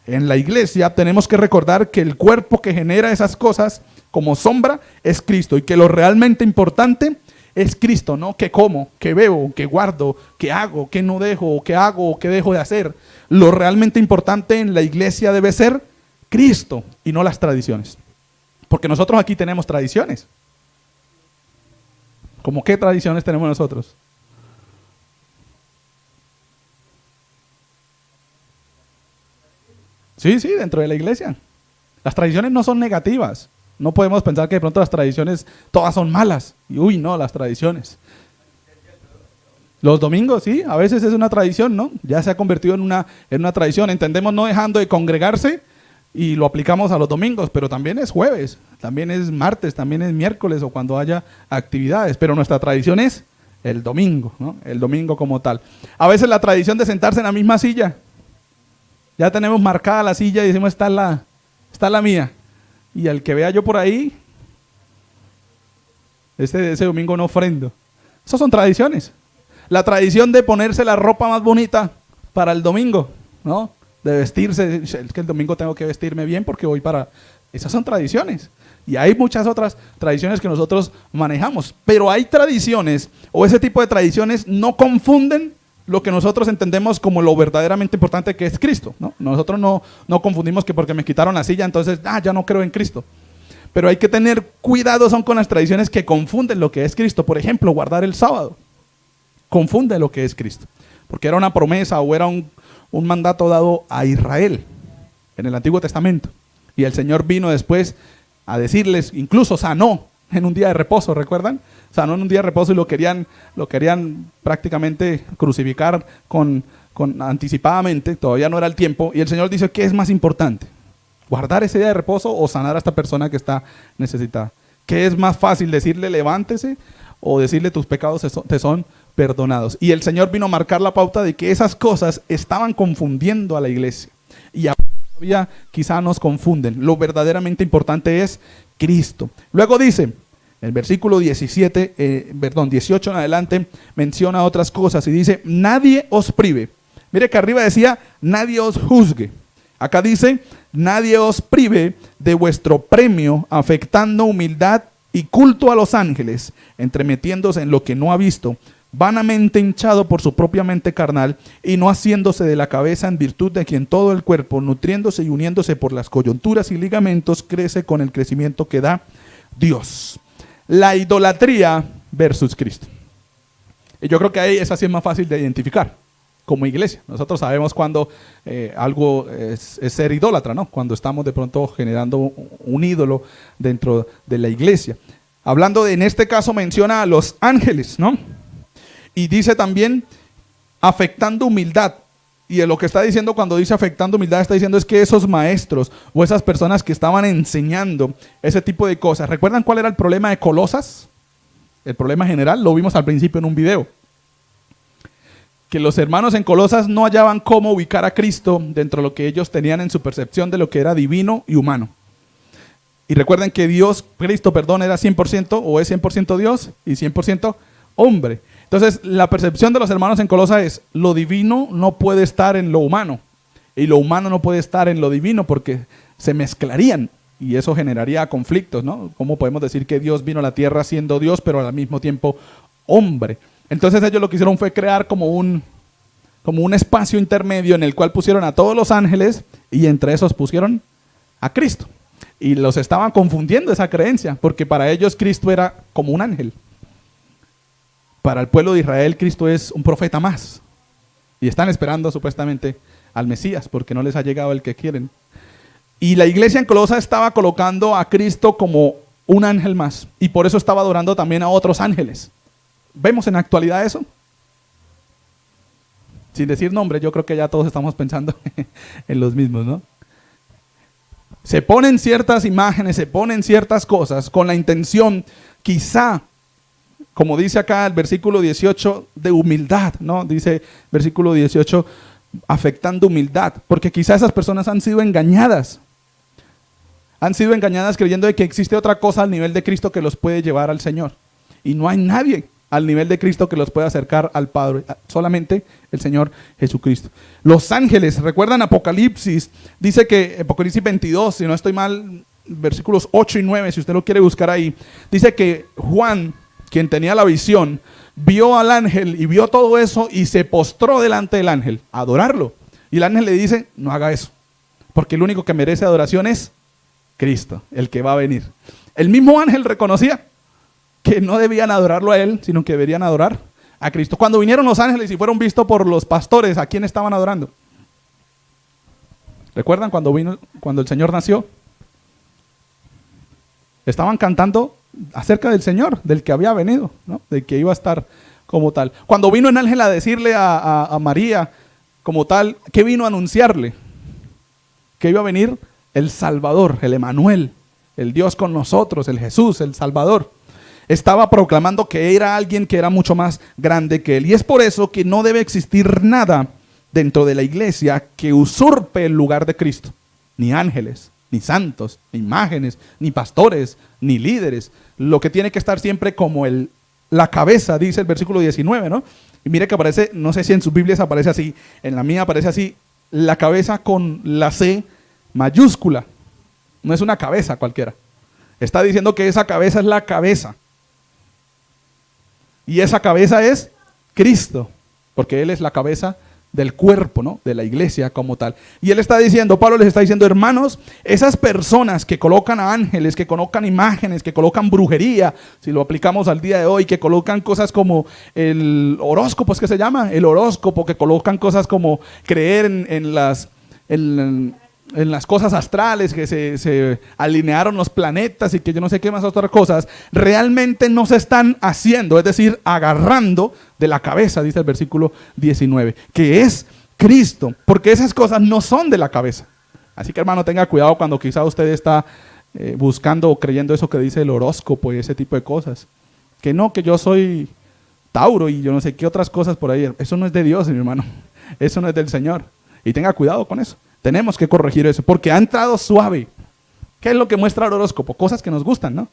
en la iglesia, tenemos que recordar que el cuerpo que genera esas cosas como sombra es Cristo, y que lo realmente importante es Cristo, ¿no? ¿Qué como? ¿Qué bebo? ¿Qué guardo? ¿Qué hago? ¿Qué no dejo? ¿Qué hago? ¿Qué dejo de hacer? Lo realmente importante en la iglesia debe ser Cristo y no las tradiciones. Porque nosotros aquí tenemos tradiciones. ¿Cómo qué tradiciones tenemos nosotros? Sí, sí, dentro de la iglesia. Las tradiciones no son negativas. No podemos pensar que de pronto las tradiciones todas son malas. Y uy, no, las tradiciones. Los domingos, sí, a veces es una tradición, ¿no? Ya se ha convertido en una tradición. Entendemos no dejando de congregarse y lo aplicamos a los domingos, pero también es jueves, también es martes, también es miércoles o cuando haya actividades. Pero nuestra tradición es el domingo, ¿no? El domingo como tal. A veces la tradición de sentarse en la misma silla. Ya tenemos marcada la silla y decimos, esta es la mía. Y al que vea yo por ahí, ese domingo no ofrendo. Esas son tradiciones. La tradición de ponerse la ropa más bonita para el domingo, ¿no? De vestirse, es que el domingo tengo que vestirme bien porque voy para... Esas son tradiciones. Y hay muchas otras tradiciones que nosotros manejamos. Pero hay tradiciones, o ese tipo de tradiciones no confunden lo que nosotros entendemos como lo verdaderamente importante que es Cristo, ¿no? Nosotros no confundimos que porque me quitaron la silla, entonces, ya no creo en Cristo. Pero hay que tener cuidado son con las tradiciones que confunden lo que es Cristo. Por ejemplo, guardar el sábado. Confunde lo que es Cristo. Porque era una promesa o era un mandato dado a Israel en el Antiguo Testamento. Y el Señor vino después a decirles, incluso sanó en un día de reposo, ¿recuerdan? Sanó en un día de reposo y lo querían prácticamente crucificar con anticipadamente, todavía no era el tiempo. Y el Señor dice, ¿qué es más importante? ¿Guardar ese día de reposo o sanar a esta persona que está necesitada? ¿Qué es más fácil, decirle levántese o decirle tus pecados te son perdonados? Y el Señor vino a marcar la pauta de que esas cosas estaban confundiendo a la iglesia. Y todavía quizá nos confunden. Lo verdaderamente importante es Cristo. Luego dice, el versículo 18 en adelante, menciona otras cosas y dice, nadie os prive. Mire que arriba decía, nadie os juzgue. Acá dice, nadie os prive de vuestro premio, afectando humildad y culto a los ángeles, entremetiéndose en lo que no ha visto, vanamente hinchado por su propia mente carnal, y no haciéndose de la cabeza en virtud de quien todo el cuerpo, nutriéndose y uniéndose por las coyunturas y ligamentos, crece con el crecimiento que da Dios. La idolatría versus Cristo. Y yo creo que ahí esa sí es más fácil de identificar como iglesia. Nosotros sabemos cuando algo es ser idólatra, ¿no? Cuando estamos de pronto generando un ídolo dentro de la iglesia. Hablando en este caso menciona a los ángeles, ¿no? Y dice también afectando humildad. Y lo que está diciendo cuando dice afectando humildad, está diciendo es que esos maestros o esas personas que estaban enseñando ese tipo de cosas. ¿Recuerdan cuál era el problema de Colosas? El problema general, lo vimos al principio en un video. Que los hermanos en Colosas no hallaban cómo ubicar a Cristo dentro de lo que ellos tenían en su percepción de lo que era divino y humano. Y recuerden que Cristo, era 100% o es 100% Dios y 100% hombre. Entonces, la percepción de los hermanos en Colosas es, lo divino no puede estar en lo humano y lo humano no puede estar en lo divino porque se mezclarían y eso generaría conflictos, ¿no? ¿Cómo podemos decir que Dios vino a la tierra siendo Dios pero al mismo tiempo hombre? Entonces ellos lo que hicieron fue crear como un espacio intermedio en el cual pusieron a todos los ángeles y entre esos pusieron a Cristo. Y los estaban confundiendo esa creencia porque para ellos Cristo era como un ángel. Para el pueblo de Israel, Cristo es un profeta más. Y están esperando supuestamente al Mesías, porque no les ha llegado el que quieren. Y la iglesia en Colosas estaba colocando a Cristo como un ángel más. Y por eso estaba adorando también a otros ángeles. ¿Vemos en la actualidad eso? Sin decir nombre, yo creo que ya todos estamos pensando en los mismos, ¿no? Se ponen ciertas imágenes, se ponen ciertas cosas con la intención, quizá, como dice acá el versículo 18, de humildad, ¿no? Dice versículo 18, afectando humildad, porque quizá esas personas han sido engañadas. Han sido engañadas creyendo de que existe otra cosa al nivel de Cristo que los puede llevar al Señor. Y no hay nadie al nivel de Cristo que los pueda acercar al Padre, solamente el Señor Jesucristo. Los ángeles, ¿recuerdan Apocalipsis? Dice que, Apocalipsis 22, si no estoy mal, versículos 8 y 9, si usted lo quiere buscar ahí, dice que Juan quien tenía la visión, vio al ángel y vio todo eso y se postró delante del ángel a adorarlo. Y el ángel le dice, no haga eso, porque el único que merece adoración es Cristo, el que va a venir. El mismo ángel reconocía que no debían adorarlo a él, sino que deberían adorar a Cristo. Cuando vinieron los ángeles y fueron vistos por los pastores, ¿a quién estaban adorando? ¿Recuerdan cuando el Señor nació? Estaban cantando acerca del Señor, del que había venido, ¿no? Del que iba a estar como tal. Cuando vino el ángel a decirle a María como tal, ¿qué vino a anunciarle? Que iba a venir el Salvador, el Emanuel, el Dios con nosotros, el Jesús, el Salvador. Estaba proclamando que era alguien que era mucho más grande que él. Y es por eso que no debe existir nada dentro de la iglesia que usurpe el lugar de Cristo. Ni ángeles, ni santos, ni imágenes, ni pastores, ni líderes. Lo que tiene que estar siempre como la cabeza, dice el versículo 19, ¿no? Y mire que aparece, no sé si en sus Biblias aparece así, en la mía aparece así, la cabeza con la C mayúscula. No es una cabeza cualquiera. Está diciendo que esa cabeza es la cabeza. Y esa cabeza es Cristo, porque Él es la cabeza del cuerpo, ¿no? De la iglesia como tal. Y Él está diciendo, Pablo les está diciendo, hermanos, esas personas que colocan a ángeles, que colocan imágenes, que colocan brujería, si lo aplicamos al día de hoy, que colocan cosas como el horóscopo, ¿es que se llama? El horóscopo, que colocan cosas como creer en las cosas astrales, que se alinearon los planetas y que yo no sé qué más otras cosas, realmente no se están haciendo, es decir, agarrando de la cabeza, dice el versículo 19, que es Cristo, porque esas cosas no son de la cabeza. Así que hermano, tenga cuidado cuando quizá usted está buscando o creyendo eso que dice el horóscopo y ese tipo de cosas. Que no, que yo soy Tauro y yo no sé qué otras cosas por ahí. Eso no es de Dios, mi hermano. Eso no es del Señor. Y tenga cuidado con eso. Tenemos que corregir eso, porque ha entrado suave. ¿Qué es lo que muestra el horóscopo? Cosas que nos gustan, ¿no?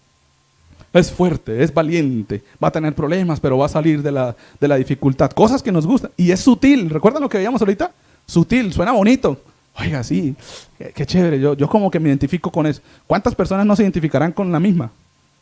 Es fuerte, es valiente, va a tener problemas, pero va a salir de la dificultad. Cosas que nos gustan. Y es sutil. ¿Recuerdan lo que veíamos ahorita? Sutil, suena bonito. Oiga, sí, qué chévere. Yo como que me identifico con eso. ¿Cuántas personas no se identificarán con la misma?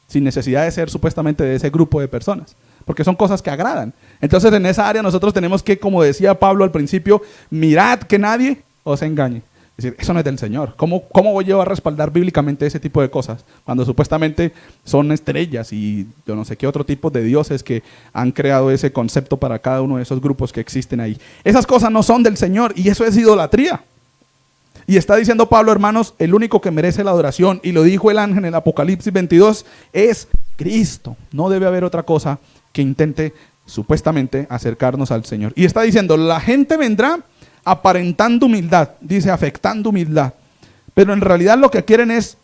Sin necesidad de ser supuestamente de ese grupo de personas. Porque son cosas que agradan. Entonces en esa área nosotros tenemos que, como decía Pablo al principio, mirad que nadie os engañe. Es decir, eso no es del Señor. ¿Cómo voy yo a respaldar bíblicamente ese tipo de cosas? Cuando supuestamente son estrellas y yo no sé qué otro tipo de dioses que han creado ese concepto para cada uno de esos grupos que existen ahí. Esas cosas no son del Señor y eso es idolatría. Y está diciendo Pablo, hermanos, el único que merece la adoración, y lo dijo el ángel en el Apocalipsis 22, es Cristo. No debe haber otra cosa que intente supuestamente acercarnos al Señor. Y está diciendo, la gente vendrá aparentando humildad, dice afectando humildad, pero en realidad lo que quieren es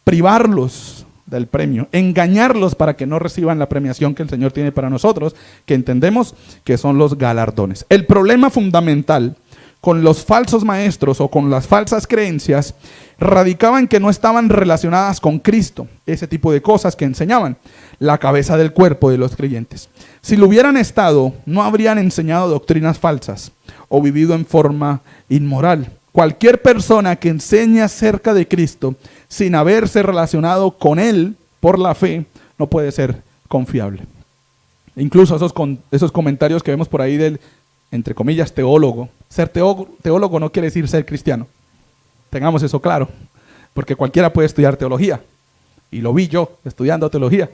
privarlos del premio, engañarlos para que no reciban la premiación que el Señor tiene para nosotros, que entendemos que son los galardones. El problema fundamental con los falsos maestros o con las falsas creencias radicaba en que no estaban relacionadas con Cristo, ese tipo de cosas que enseñaban, la cabeza del cuerpo de los creyentes. Si lo hubieran estado, no habrían enseñado doctrinas falsas o vivido en forma inmoral. Cualquier persona que enseñe acerca de Cristo sin haberse relacionado con Él por la fe, no puede ser confiable. Incluso esos comentarios que vemos por ahí del, entre comillas, teólogo. Ser teólogo no quiere decir ser cristiano. Tengamos eso claro, porque cualquiera puede estudiar teología. Y lo vi yo estudiando teología,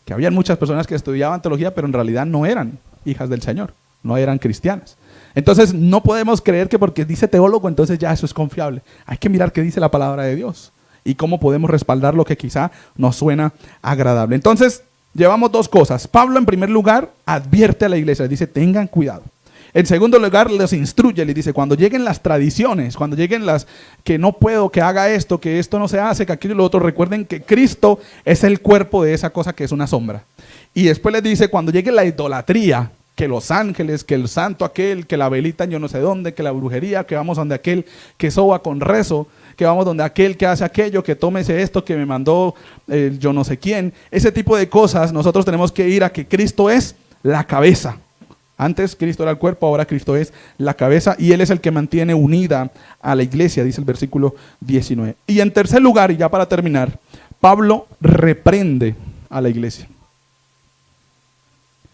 que habían muchas personas que estudiaban teología, pero en realidad no eran hijas del Señor, no eran cristianas. Entonces no podemos creer que porque dice teólogo, entonces ya eso es confiable. Hay que mirar qué dice la palabra de Dios y cómo podemos respaldar lo que quizá nos suena agradable. Entonces llevamos dos cosas. Pablo, en primer lugar, advierte a la iglesia, dice, tengan cuidado. En segundo lugar, les instruye, les dice, cuando lleguen las tradiciones, cuando lleguen las que no puedo, que haga esto, que esto no se hace, que aquello y lo otro, recuerden que Cristo es el cuerpo de esa cosa que es una sombra. Y después les dice, cuando llegue la idolatría, que los ángeles, que el santo aquel, que la velita en yo no sé dónde, que la brujería, que vamos donde aquel que soba con rezo, que vamos donde aquel que hace aquello, que tómese esto, que me mandó yo no sé quién. Ese tipo de cosas, nosotros tenemos que ir a que Cristo es la cabeza. Antes Cristo era el cuerpo, ahora Cristo es la cabeza y Él es el que mantiene unida a la iglesia, dice el versículo 19. Y en tercer lugar, y ya para terminar, Pablo reprende a la iglesia.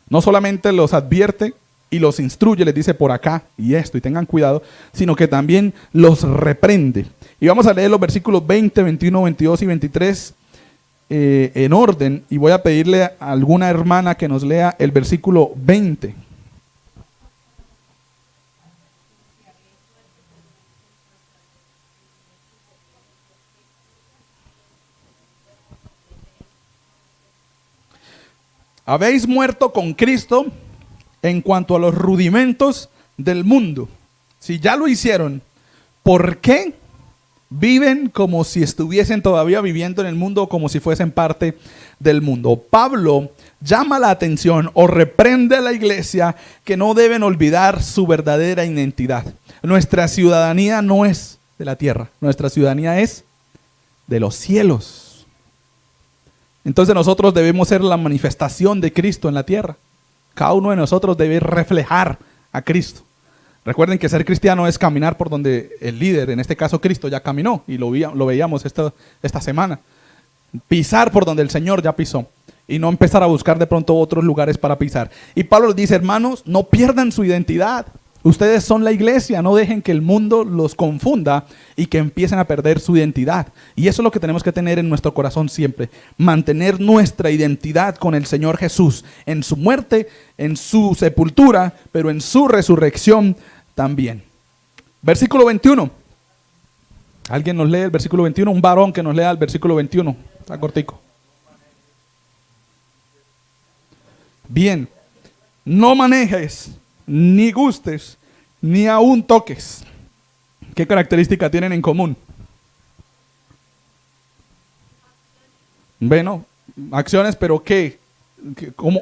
No solamente los advierte y los instruye, les dice por acá y esto, y tengan cuidado, sino que también los reprende. Y vamos a leer los versículos 20, 21, 22 y 23 en orden, y voy a pedirle a alguna hermana que nos lea el versículo 20. Habéis muerto con Cristo en cuanto a los rudimentos del mundo. Si ya lo hicieron, ¿por qué viven como si estuviesen todavía viviendo en el mundo, como si fuesen parte del mundo? Pablo llama la atención o reprende a la iglesia que no deben olvidar su verdadera identidad. Nuestra ciudadanía no es de la tierra, nuestra ciudadanía es de los cielos. Entonces nosotros debemos ser la manifestación de Cristo en la tierra. Cada uno de nosotros debe reflejar a Cristo. Recuerden que ser cristiano es caminar por donde el líder, en este caso Cristo, ya caminó, y lo veíamos esta semana. Pisar por donde el Señor ya pisó, y no empezar a buscar de pronto otros lugares para pisar. Y Pablo les dice, hermanos, no pierdan su identidad. Ustedes son la iglesia, no dejen que el mundo los confunda y que empiecen a perder su identidad. Y eso es lo que tenemos que tener en nuestro corazón siempre. Mantener nuestra identidad con el Señor Jesús, en su muerte, en su sepultura, pero en su resurrección también. Versículo 21. ¿Alguien nos lee el versículo 21? Un varón que nos lea el versículo 21. Está cortico. Bien. No manejes, ni gustes, ni aún toques. ¿Qué característica tienen en común? Bueno, acciones, pero ¿qué? ¿Cómo?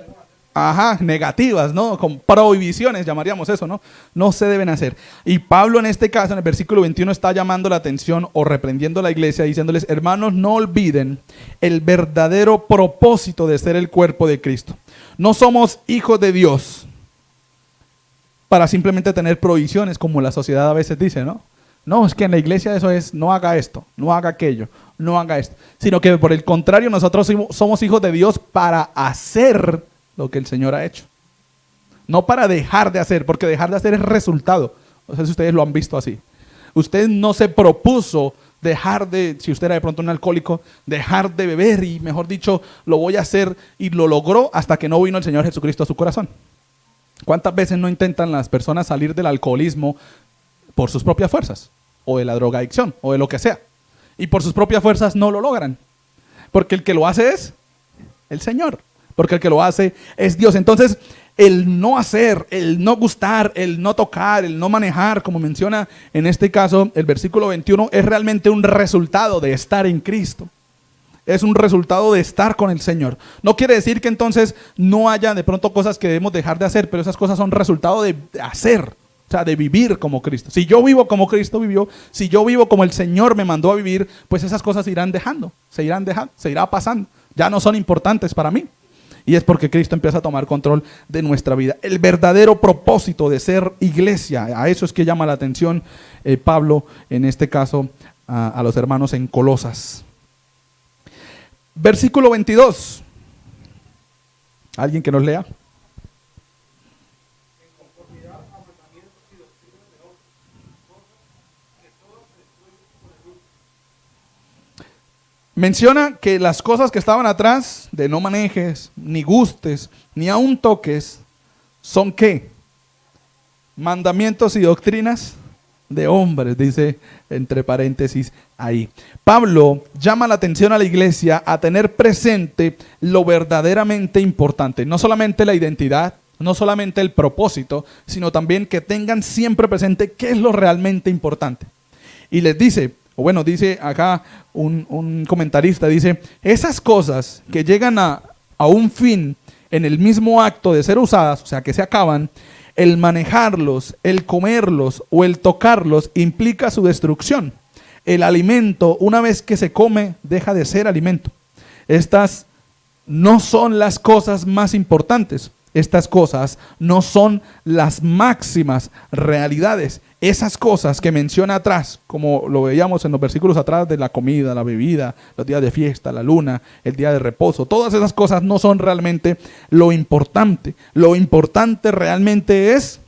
Ajá, negativas, ¿no? Con prohibiciones llamaríamos eso, ¿no? No se deben hacer. Y Pablo en este caso, en el versículo 21, está llamando la atención o reprendiendo a la iglesia, diciéndoles, hermanos, no olviden el verdadero propósito de ser el cuerpo de Cristo. No somos hijos de Dios para simplemente tener prohibiciones, como la sociedad a veces dice, ¿no? No, es que en la iglesia eso es, no haga esto, no haga aquello, no haga esto. Sino que por el contrario, nosotros somos hijos de Dios para hacer lo que el Señor ha hecho. No para dejar de hacer, porque dejar de hacer es resultado. No sé si ustedes lo han visto así. Usted no se propuso dejar de, si usted era de pronto un alcohólico, dejar de beber y mejor dicho, lo voy a hacer, y lo logró hasta que no vino el Señor Jesucristo a su corazón. ¿Cuántas veces no intentan las personas salir del alcoholismo por sus propias fuerzas? O de la drogadicción, o de lo que sea. Y por sus propias fuerzas no lo logran. Porque el que lo hace es el Señor. Porque el que lo hace es Dios. Entonces, el no hacer, el no gustar, el no tocar, el no manejar, como menciona en este caso el versículo 21, es realmente un resultado de estar en Cristo. Es un resultado de estar con el Señor. No quiere decir que entonces no haya de pronto cosas que debemos dejar de hacer, pero esas cosas son resultado de hacer, o sea, de vivir como Cristo. Si yo vivo como Cristo vivió, si yo vivo como el Señor me mandó a vivir, pues esas cosas se irán dejando, se irá pasando. Ya no son importantes para mí. Y es porque Cristo empieza a tomar control de nuestra vida. El verdadero propósito de ser iglesia, a eso es que llama la atención Pablo, en este caso, a los hermanos en Colosas. Versículo 22. ¿Alguien que nos lea? Menciona que las cosas que estaban atrás, de no manejes, ni gustes, ni aun toques, son ¿qué? Mandamientos y doctrinas de hombres, dice entre paréntesis ahí. Pablo llama la atención a la iglesia a tener presente lo verdaderamente importante, no solamente la identidad, no solamente el propósito, sino también que tengan siempre presente qué es lo realmente importante. Y les dice, o bueno, dice acá un comentarista, dice, esas cosas que llegan a un fin en el mismo acto de ser usadas, o sea, que se acaban, el manejarlos, el comerlos o el tocarlos implica su destrucción. El alimento, una vez que se come, deja de ser alimento. Estas no son las cosas más importantes. Estas cosas no son las máximas realidades. esas cosas que menciona atrás, como lo veíamos en los versículos atrás de la comida, la bebida, los días de fiesta, la luna, el día de reposo, todas esas cosas no son realmente lo importante. Lo importante realmente es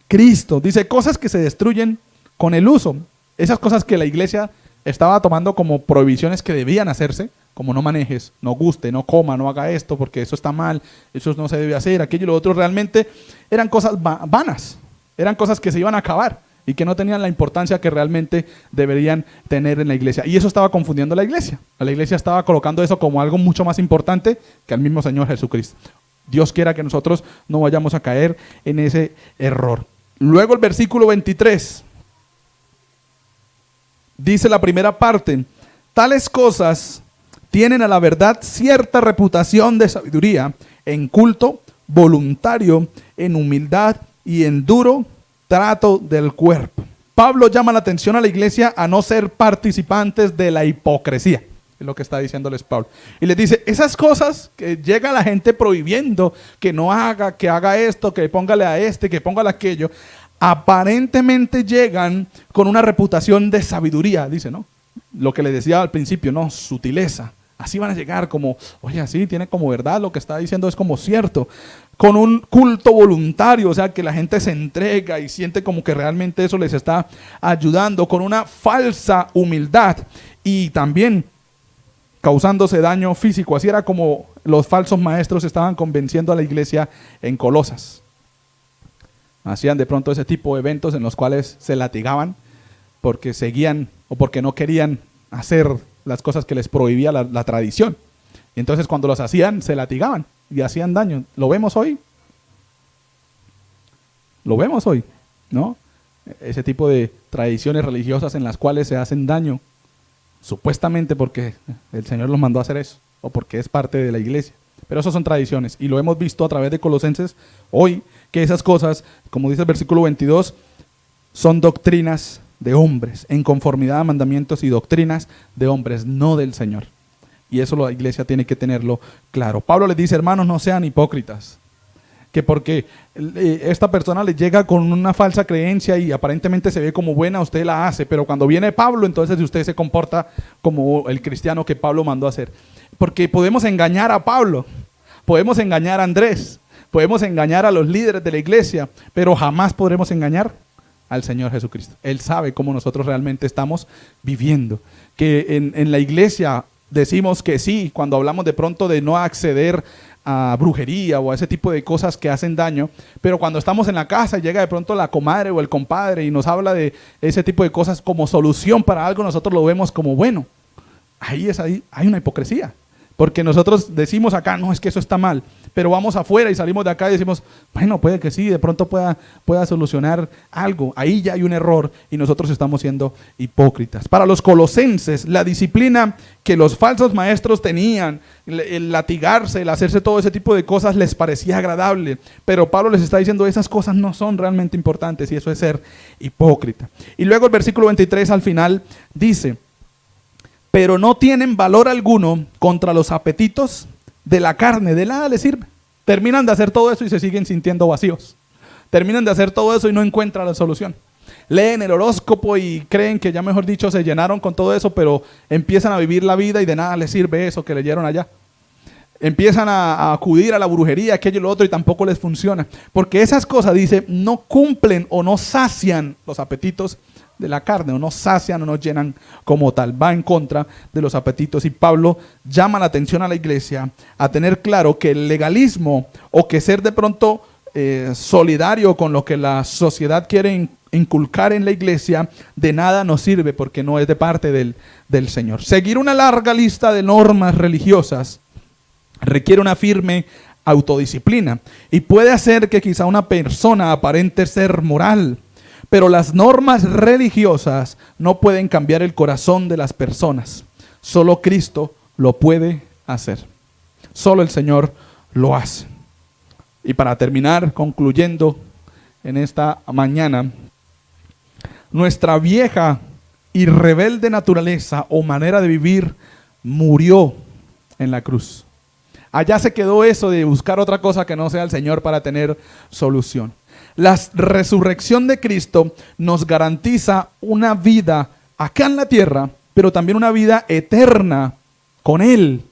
Cristo. Dice cosas que se destruyen con el uso. Esas cosas que la iglesia estaba tomando como prohibiciones que debían hacerse, como no manejes, no guste, no coma, no haga esto porque eso está mal, eso no se debe hacer, aquello y lo otro, realmente eran cosas vanas, eran cosas que se iban a acabar y que no tenían la importancia que realmente deberían tener en la iglesia. Y eso estaba confundiendo a la iglesia. La iglesia estaba colocando eso como algo mucho más importante que al mismo Señor Jesucristo. Dios quiera que nosotros no vayamos a caer en ese error. Luego el versículo 23 dice la primera parte: tales cosas tienen a la verdad cierta reputación de sabiduría, en culto voluntario, en humildad y en duro trato del cuerpo. Pablo llama la atención a la iglesia a no ser participantes de la hipocresía. Es lo que está diciéndoles Pablo. Y les dice, esas cosas que llega la gente prohibiendo que no haga, que haga esto, que póngale a este, que póngale a aquello, aparentemente llegan con una reputación de sabiduría, dice, ¿no? Lo que le decía al principio, ¿no? Sutileza. Así van a llegar como, oye, así tiene como verdad, lo que está diciendo es como cierto. Con un culto voluntario, o sea, que la gente se entrega y siente como que realmente eso les está ayudando. Con una falsa humildad y también causándose daño físico. Así era como los falsos maestros estaban convenciendo a la iglesia en Colosas. Hacían de pronto ese tipo de eventos en los cuales se latigaban porque seguían o porque no querían hacer las cosas que les prohibía la tradición. Y entonces cuando los hacían, se latigaban y hacían daño. ¿Lo vemos hoy? Lo vemos hoy, ¿no? Ese tipo de tradiciones religiosas en las cuales se hacen daño, supuestamente porque el Señor los mandó a hacer eso, o porque es parte de la iglesia. Pero esas son tradiciones, y lo hemos visto a través de Colosenses hoy, que esas cosas, como dice el versículo 22, son doctrinas de hombres, en conformidad a mandamientos y doctrinas de hombres, no del Señor. Y eso la iglesia tiene que tenerlo claro. Pablo les dice, hermanos, no sean hipócritas, que porque esta persona le llega con una falsa creencia y aparentemente se ve como buena, usted la hace, pero cuando viene Pablo, entonces usted se comporta como el cristiano que Pablo mandó a hacer. Porque podemos engañar a Pablo, podemos engañar a Andrés, podemos engañar a los líderes de la iglesia, pero jamás podremos engañar al Señor Jesucristo. Él sabe cómo nosotros realmente estamos viviendo. Que en la iglesia decimos que sí, cuando hablamos de pronto de no acceder a brujería o a ese tipo de cosas que hacen daño, pero cuando estamos en la casa y llega de pronto la comadre o el compadre y nos habla de ese tipo de cosas como solución para algo, nosotros lo vemos como bueno. Ahí hay una hipocresía. Porque nosotros decimos acá, no, es que eso está mal, pero vamos afuera y salimos de acá y decimos, bueno, puede que sí, de pronto pueda solucionar algo. Ahí ya hay un error y nosotros estamos siendo hipócritas. Para los colosenses, la disciplina que los falsos maestros tenían, el latigarse, el hacerse todo ese tipo de cosas les parecía agradable, pero Pablo les está diciendo, esas cosas no son realmente importantes y eso es ser hipócrita. Y luego el versículo 23 al final dice, pero no tienen valor alguno contra los apetitos de la carne, de nada les sirve. Terminan de hacer todo eso y se siguen sintiendo vacíos. Terminan de hacer todo eso y no encuentran la solución. Leen el horóscopo y creen que ya mejor dicho se llenaron con todo eso, pero empiezan a vivir la vida y de nada les sirve eso que leyeron allá. Empiezan a acudir a la brujería, aquello y lo otro y tampoco les funciona. Porque esas cosas, dice, no cumplen o no sacian los apetitos de la carne, o no sacian o no llenan como tal. Va en contra de los apetitos y Pablo llama la atención a la iglesia a tener claro que el legalismo o que ser de pronto solidario con lo que la sociedad quiere inculcar en la iglesia de nada nos sirve porque no es de parte del Señor. Seguir una larga lista de normas religiosas requiere una firme autodisciplina y puede hacer que quizá una persona aparente ser moral, pero las normas religiosas no pueden cambiar el corazón de las personas. Solo Cristo lo puede hacer. Solo el Señor lo hace. Y para terminar, concluyendo en esta mañana, nuestra vieja y rebelde naturaleza o manera de vivir murió en la cruz. Allá se quedó eso de buscar otra cosa que no sea el Señor para tener solución. La resurrección de Cristo nos garantiza una vida acá en la tierra, pero también una vida eterna con Él.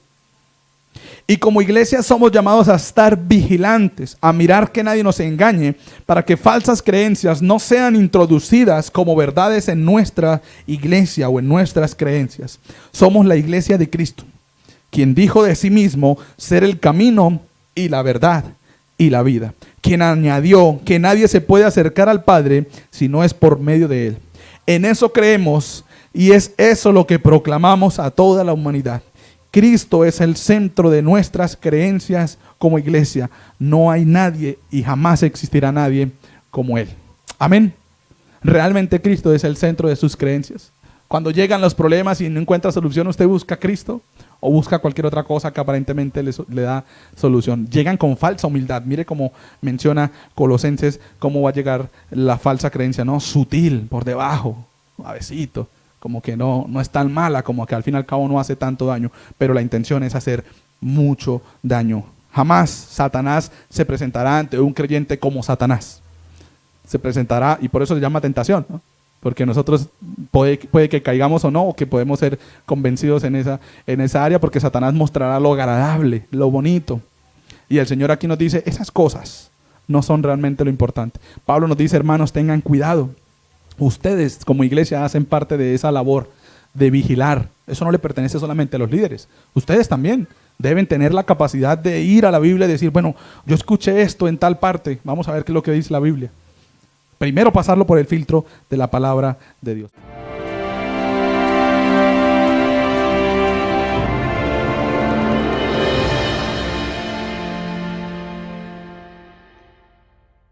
Y como iglesia somos llamados a estar vigilantes, a mirar que nadie nos engañe, para que falsas creencias no sean introducidas como verdades en nuestra iglesia o en nuestras creencias. Somos la iglesia de Cristo, quien dijo de sí mismo ser el camino y la verdad y la vida. Quien añadió que nadie se puede acercar al Padre si no es por medio de Él. En eso creemos y es eso lo que proclamamos a toda la humanidad. Cristo es el centro de nuestras creencias como iglesia. No hay nadie y jamás existirá nadie como Él. Amén. ¿Realmente Cristo es el centro de sus creencias? Cuando llegan los problemas y no encuentra solución, ¿usted busca a Cristo o busca cualquier otra cosa que aparentemente le da solución? Llegan con falsa humildad. Mire cómo menciona Colosenses, cómo va a llegar la falsa creencia, ¿no? Sutil, por debajo, suavecito. Como que no es tan mala, como que al fin y al cabo no hace tanto daño, pero la intención es hacer mucho daño. Jamás Satanás se presentará ante un creyente como Satanás. Se presentará, y por eso se llama tentación, ¿no? Porque nosotros puede que caigamos o no, o que podemos ser convencidos en esa área, porque Satanás mostrará lo agradable, lo bonito. Y el Señor aquí nos dice, esas cosas no son realmente lo importante. Pablo nos dice, hermanos, tengan cuidado. Ustedes como iglesia hacen parte de esa labor de vigilar. Eso no le pertenece solamente a los líderes. Ustedes también deben tener la capacidad de ir a la Biblia y decir, bueno, yo escuché esto en tal parte, vamos a ver qué es lo que dice la Biblia. Primero pasarlo por el filtro de la palabra de Dios.